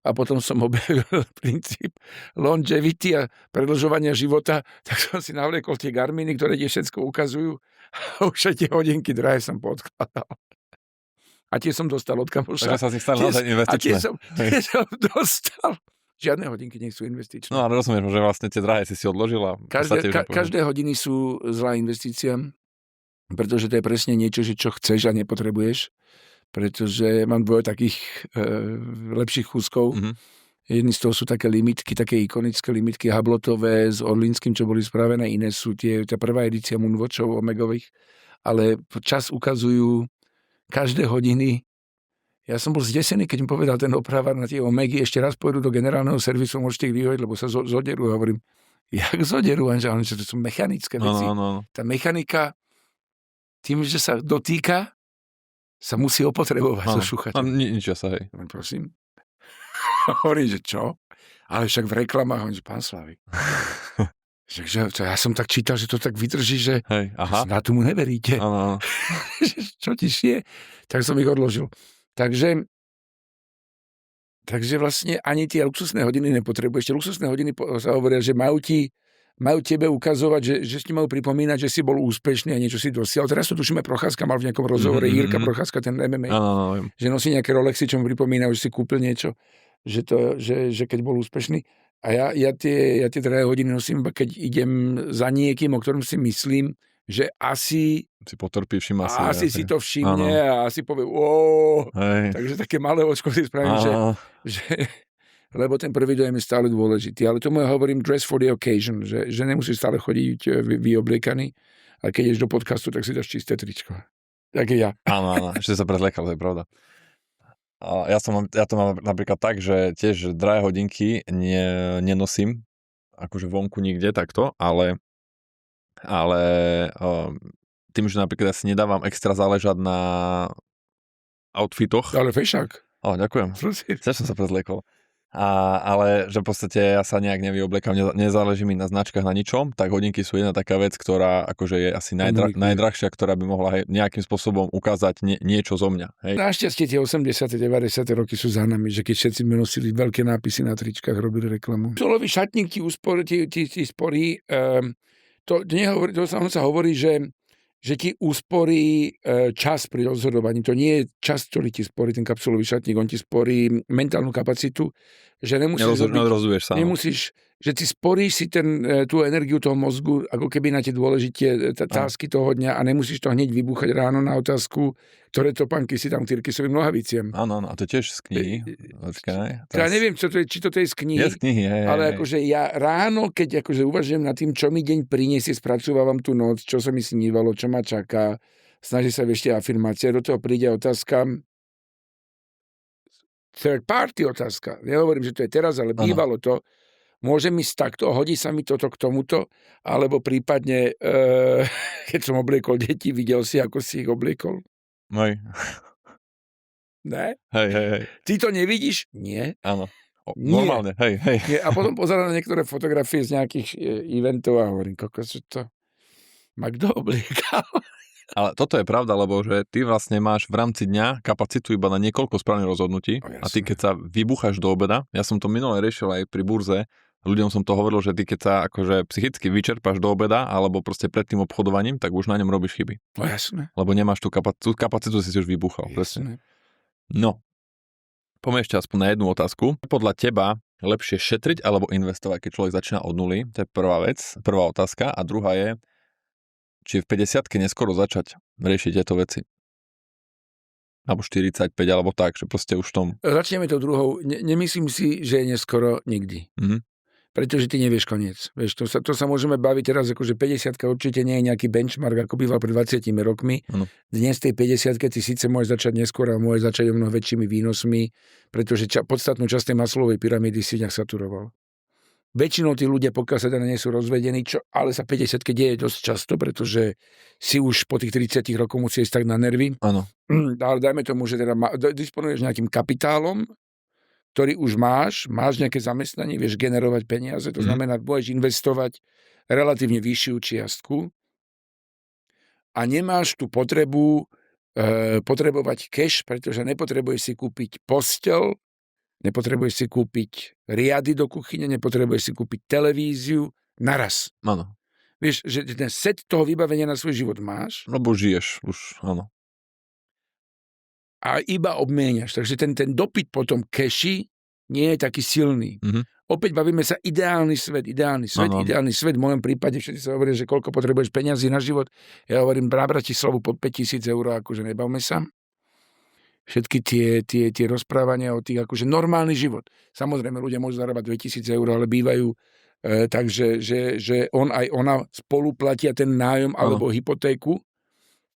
a potom som objavil princíp longevity a predĺžovania života, tak som si navliekol tie Garminy, ktoré tie všetko ukazujú a už aj tie hodinky drahé som podkladal. A tie som dostal od kamoša. Takže sa si chcel naozaj investičné. A tie som dostal. Žiadne hodinky nie sú investičné. No ale rozumieš, že vlastne tie drahé si odložil a každé hodiny sú zlá investícia, pretože to je presne niečo, že čo chceš a nepotrebuješ. Pretože mám dvoje takých lepších kúskov. Mm-hmm. Jedni z toho sú také limitky, také ikonické limitky Hubbleotové s Orlínskym, čo boli spravené. Iné sú tá prvá edícia Moonwatchov Omegových. Ale čas ukazujú každé hodiny. Ja som bol zdesený, keď mi povedal ten opravár na tie Omegy, ešte raz pôjdu do generálneho servisu, môžete ich vyhodiť, lebo sa zoderú. Hovorím, jak zoderú? Že to sú mechanické veci. No. Tá mechanika, tým, že sa dotýka, sa musí opotrebovať so šuchateľom. Ničia sa, hej. Prosím. Hovorím, že čo? Ale však v reklamách, hovorím, že pán Slavik. Ja som tak čítal, že to tak vydrží, že na tomu neveríte. Áno. Čo ti šie? Tak som ich odložil. Takže vlastne ani tie luxusné hodiny nepotrebuješ. Luxusné hodiny sa hovoria, že majú tebe ukazovať, že ti majú pripomínať, že si bol úspešný a niečo si dosiahol. Teraz to tušíme, Procházka mal v nejakom rozhovore, Jirka Procházka, ten MMA, že nosí nejaké Rolexy, čo mu pripomínajú, že si kúpil niečo, že keď bol úspešný. A ja tie drahé hodiny nosím, keď idem za niekým, o ktorom si myslím, že asi si potrpí, všimá si. Asi si to všimne a asi povie, takže také malé očko si spravím, že lebo ten prvý dojem je stále dôležitý. Ale tomu ja hovorím dress for the occasion, že nemusíš stále chodiť vyobliekaný, a keď ideš do podcastu, tak si dáš čisté tričko. Tak je ja. Áno, ešte sa prezlekal, to je pravda. A ja to mám napríklad tak, že tiež drahé hodinky nenosím, akože vonku nikde takto, ale tým, že napríklad ja si nedávam extra záležať na outfitoch. Ale fešák. Ďakujem. Tiež som sa prezliekol. Ale že v podstate ja sa nejak nevyobliekam, nezáleží mi na značkách, na ničom, tak hodinky sú jedna taká vec, ktorá akože je asi najdrahšia, ktorá by mohla nejakým spôsobom ukázať niečo zo mňa. Hej. Našťastie tie 80. 90. roky sú za nami, že keď všetci nosili veľké nápisy na tričkách, robili reklamu. Solový šatník ti sporí, to sa hovorí, že ti usporí čas pri rozhodovaní. To nie je čas, ktorý ti sporí ten kapsulový šatník, on ti sporí mentálnu kapacitu, že nemusíš, že ty sporíš si tú energiu toho mozgu, ako keby na tie dôležité tásky toho dňa a nemusíš to hneď vybúchať ráno na otázku, ktoré topánky si tam k tyrkysovým nohaviciam. Áno, a to tiež z knihy. Ja neviem, či to je z knihy. Je z knihy, ale akože ja ráno, keď akože uvažujem nad tým, čo mi deň priniesie, spracúvam tú noc, čo sa mi snívalo, čo ma čaká, snaží sa ešte afirmácie, do toho príde otázka, third party otázka. Nehovorím, že to je teraz, ale bývalo to. Môže mi takto, hodí sa mi toto k tomuto, alebo prípadne, keď som obliekol deti, videl si, ako si ich obliekol? Hej. Ne? Hej. Ty to nevidíš? Nie. Áno. Normálne, hej. Nie. A potom pozerám na niektoré fotografie z nejakých eventov a hovorím, kokos, to ma kto obliekal? Ale toto je pravda, lebo že ty vlastne máš v rámci dňa kapacitu iba na niekoľko správnych rozhodnutí a ty keď sa vybucháš do obeda, ja som to minule riešil aj pri burze, ľuďom som to hovoril, že ty keď sa akože psychicky vyčerpáš do obeda alebo proste pred tým obchodovaním, tak už na ňom robíš chyby. No jasné. Lebo nemáš tú kapacitu si už vybuchal. Presne. No, poďme ešte aspoň na jednu otázku. Podľa teba lepšie šetriť alebo investovať, keď človek začína od nuly? To je prvá vec, prvá otázka. A druhá je, či v 50-ke neskoro začať riešiť tieto veci? Alebo 45, alebo tak, že proste už tom... Začneme to druhou. Nemyslím si, že je neskoro nikdy. Mm-hmm. Pretože ty nevieš koniec. Vieš, to sa môžeme baviť teraz, akože 50-ka určite nie je nejaký benchmark, ako býval pred 20 rokmi. Ano. Dnes tej 50-ke ty síce môžeš začať neskôr a môžeš začať o mnoho väčšími výnosmi, pretože podstatnú časť tej Maslowovej pyramídy si nejak saturoval. Väčšinou tí ľudia, pokiaľ sa teda nie sú rozvedení, ale sa 50-ke deje dosť často, pretože si už po tých 30 rokoch musí ísť tak na nervy. Áno. Ale dajme tomu, že teda disponuješ nejakým kapitálom, ktorý už máš nejaké zamestnanie, vieš generovať peniaze, to znamená, budeš investovať relatívne vyššiu čiastku a nemáš tú potrebovať cash, pretože nepotrebuješ si kúpiť posteľ, nepotrebuješ si kúpiť riady do kuchyne, nepotrebuješ si kúpiť televíziu naraz. Áno. Vieš, že ten set toho vybavenia na svoj život máš. Lebo žiješ už, áno. A iba obmieniaš. Takže ten dopyt po tom cashi nie je taký silný. Opäť bavíme sa ideálny svet. Ideálny svet. V mojom prípade všetci sa hovoria, že koľko potrebuješ peňazí na život. Ja hovorím, Bratislavu pod 5 000 eur, akože nebavme sa. Všetky tie rozprávania o tých, akože normálny život. Samozrejme, ľudia môžu zarábať 2000 eur, ale bývajú takže že on aj ona spolu platia ten nájom alebo hypotéku,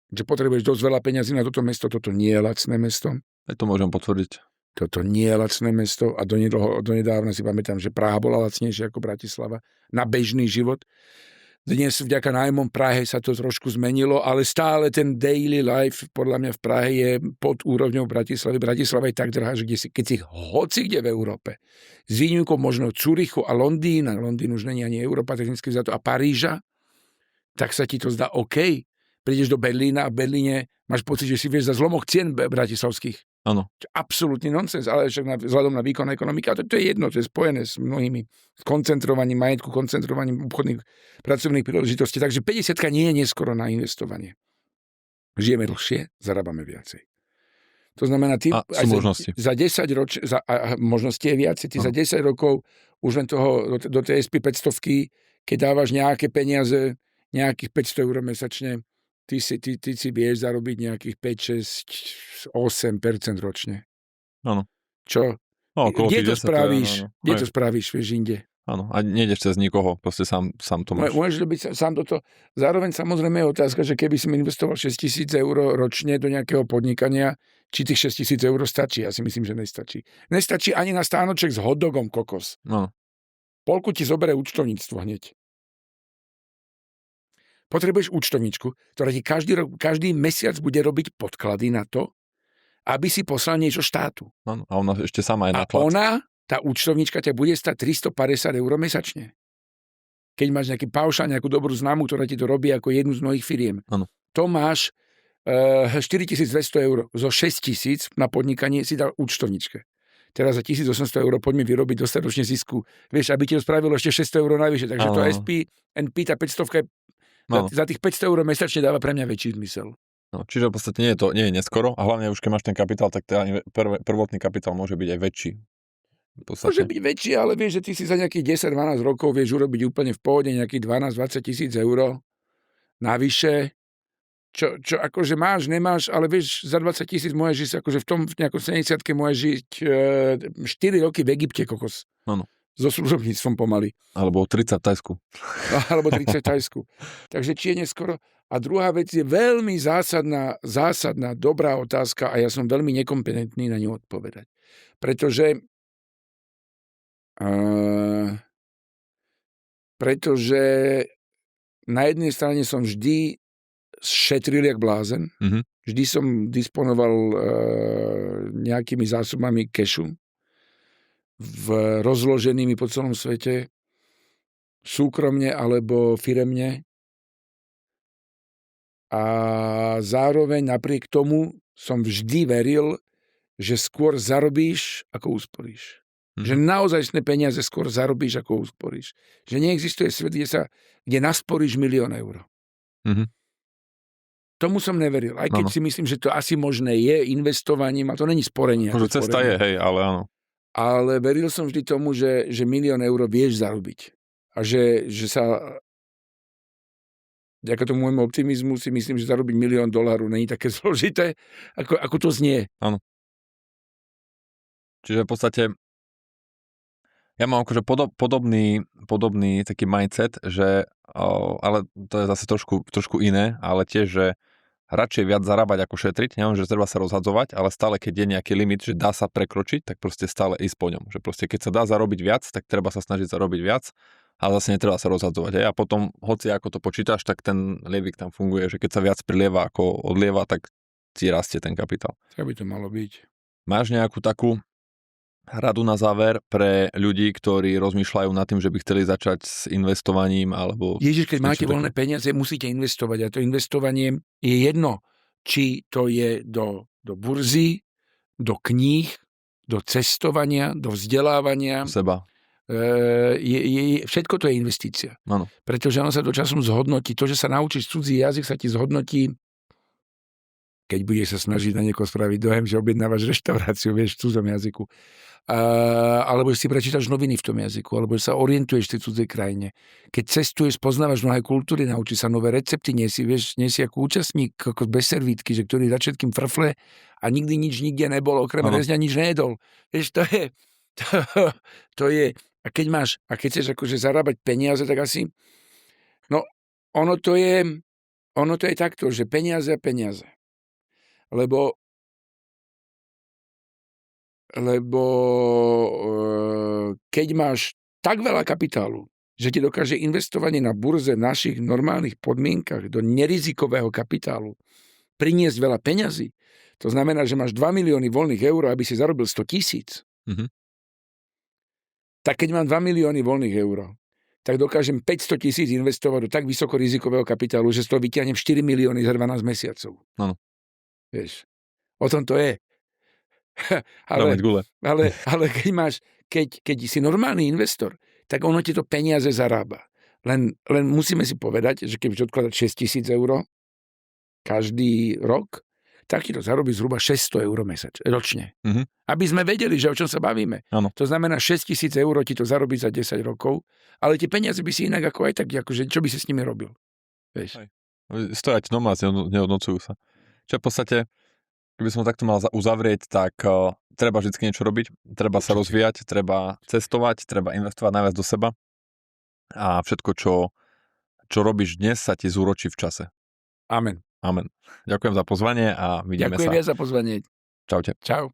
že potrebuješ dosť veľa peňazí na toto mesto. Toto nie je lacné mesto. To môžem potvrdiť. Toto nie je lacné mesto a donedávna si pamätám, že Praha bola lacnejšia ako Bratislava na bežný život. Dnes vďaka nájmom Prahe sa to trošku zmenilo, ale stále ten daily life podľa mňa v Prahe je pod úrovňou Bratislavy. Bratislava je tak drahá, že keď si hoci kde v Európe, s výnimkou možno Curychu a Londýn už není ani Európa technicky za to, a Paríža, tak sa ti to zdá OK. Prídeš do Berlína a v Berlíne máš pocit, že si vieš za zlomok cien bratislavských. Áno. Absolútny nonsens, ale však vzhľadom na výkon ekonomiky, a to je jedno, to je spojené s mnohými koncentrovaním majetku, koncentrovaním obchodných pracovných príležitostí. Takže 50-ka nie je neskoro na investovanie. Žijeme dlhšie, zarábame viacej. To znamená, ty za 10 ročí, možnosti je viacej, ty za 10 rokov už len toho, do tej SP 500-ky, keď dávaš nejaké peniaze, nejakých 500 eur mesačne, ty si vieš zarobiť nejakých 5, 6, 8% ročne. Áno. Čo? No, kde to spravíš? Kde to spravíš, vieš, inde? Áno. A nejdeš cez nikoho, proste sám to máš. Môžeš robiť sám toto. Zároveň samozrejme je otázka, že keby si investoval 6 000 eur ročne do nejakého podnikania, či tých 6 000 eur stačí? Ja si myslím, že nestačí. Nestačí ani na stánoček s hotdogom, kokos. No. Polku ti zoberie účtovníctvo hneď. Potrebuješ účtovníčku, ktorá ti každý mesiac bude robiť podklady na to, aby si poslal niečo štátu. Áno, a ona ešte sama je naklad. A ona, tá účtovníčka, ťa bude stať 350 eur mesačne. Keď máš nejaký paušál, nejakú dobrú známu, ktorá ti to robí ako jednu z mnohých firiem. Áno. To máš 4200 eur. Zo 6000 na podnikanie si dal účtovníčke. Teraz za 1800 eur poďme vyrobiť dostatočne zisku. Vieš, aby ti to spravilo ešte 600 eur navyše. Takže to SP&P, tá 500 je za tých 500 eur mesačne dáva pre mňa väčší zmysel. No, čiže v podstate nie je neskoro a hlavne už keď máš ten kapitál, tak prvotný kapitál môže byť aj väčší. Môže byť väčší, ale vieš, že ty si za nejakých 10-12 rokov vieš urobiť úplne v pohode nejakých 12-20 tisíc eur navyše. Čo akože máš, nemáš, ale vieš, za 20 000 môžeš žiť, akože v nejakom 70-ke môžeš žiť 4 roky v Egypte, kokos. Áno. So služobníctvom pomaly. Alebo 30 v Tajsku. Alebo 30 v Tajsku. Takže či je neskoro? A druhá vec je veľmi zásadná, dobrá otázka a ja som veľmi nekompetentný na ňu odpovedať. Pretože na jednej strane som vždy šetril jak blázen. Mm-hmm. Vždy som disponoval nejakými zásobami kešu rozloženými po celom svete, súkromne alebo firemne. A zároveň napriek tomu som vždy veril, že skôr zarobíš, ako usporíš. Že naozajstné peniaze skôr zarobíš, ako usporíš. Že neexistuje svet, kde nasporíš 1 000 000 eur. Mm-hmm. Tomu som neveril. Aj keď si myslím, že to asi možné je investovaním, a to není sporenie. Možno cesta je, hej, ale áno. Ale veril som vždy tomu, že 1 000 000 eur vieš zarobiť. A že sa vďaka tomu môjmu optimizmu si myslím, že zarobiť $1 000 000 není také zložité, ako to znie. Áno. Čiže v podstate ja mám akože podobný taký mindset, že ale to je zase trošku iné, ale tiež, že radšej viac zarábať ako šetriť, neviem, že treba sa rozhadzovať, ale stále keď je nejaký limit, že dá sa prekročiť, tak proste stále ísť po ňom. Že proste keď sa dá zarobiť viac, tak treba sa snažiť zarobiť viac, ale zase netreba sa rozhadzovať. Hej? A potom, hoci ako to počítaš, tak ten lievik tam funguje, že keď sa viac prilieva ako odlieva, tak ti rastie ten kapitál. Tak by to malo byť. Máš nejakú takú radu na záver pre ľudí, ktorí rozmýšľajú nad tým, že by chceli začať s investovaním alebo... Ježiš, keď máte voľné peniaze, musíte investovať. A to investovanie je jedno, či to je do burzy, do kníh, do cestovania, do vzdelávania. Seba. Všetko to je investícia. Áno. Pretože ono sa to časom zhodnotí. To, že sa naučíš cudzí jazyk, sa ti zhodnotí, keď budeš sa snažiť na niekoho spraviť dojem, že objednávaš reštauráciu, vieš, v cudzom jazyku. Alebo si prečítaš noviny v tom jazyku, alebo sa orientuješ v tej cudzej krajine. Keď cestuješ, poznávaš mnohé kultúry, naučíš sa nové recepty, nie si ako účastník, ako bez servítky, že ktorý za všetkým frfle a nikdy nič nikde nebol, okrem rezňa nič nejedol. Vieš, to je, a keď chceš akože zarábať peniaze, tak asi, no, ono to je takto, že peniaze a peniaze. Lebo keď máš tak veľa kapitálu, že ti dokáže investovanie na burze v našich normálnych podmienkach do nerizikového kapitálu priniesť veľa peňazí, to znamená, že máš 2 milióny voľných eur, aby si zarobil 100 000. Tak keď mám 2 milióny voľných eur, tak dokážem 500 000 investovať do tak vysoko rizikového kapitálu, že z toho vyťahnem 4 milióny za 12 mesiacov. Áno. Vieš, o tom to je. ale keď si normálny investor, tak ono ti to peniaze zarába. Len musíme si povedať, že keď odkladať 6 000 eur každý rok, tak ti to zarobí zhruba 600 eur ročne. Aby sme vedeli, že o čom sa bavíme. Ano. To znamená 6 000 eur ti to zarobí za 10 rokov, ale tie peniaze by si inak ako aj tak, akože, čo by si s nimi robil? Vieš? Stojať doma, nehodnocujú sa. Čo v podstate, keby som takto mal uzavrieť, tak treba vždy niečo robiť, treba sa rozvíjať, treba cestovať, treba investovať najviac do seba a všetko, čo robíš dnes, sa ti zúročí v čase. Amen. Ďakujem za pozvanie a vidíme sa. Ďakujem za pozvanie. Čaute. Čau.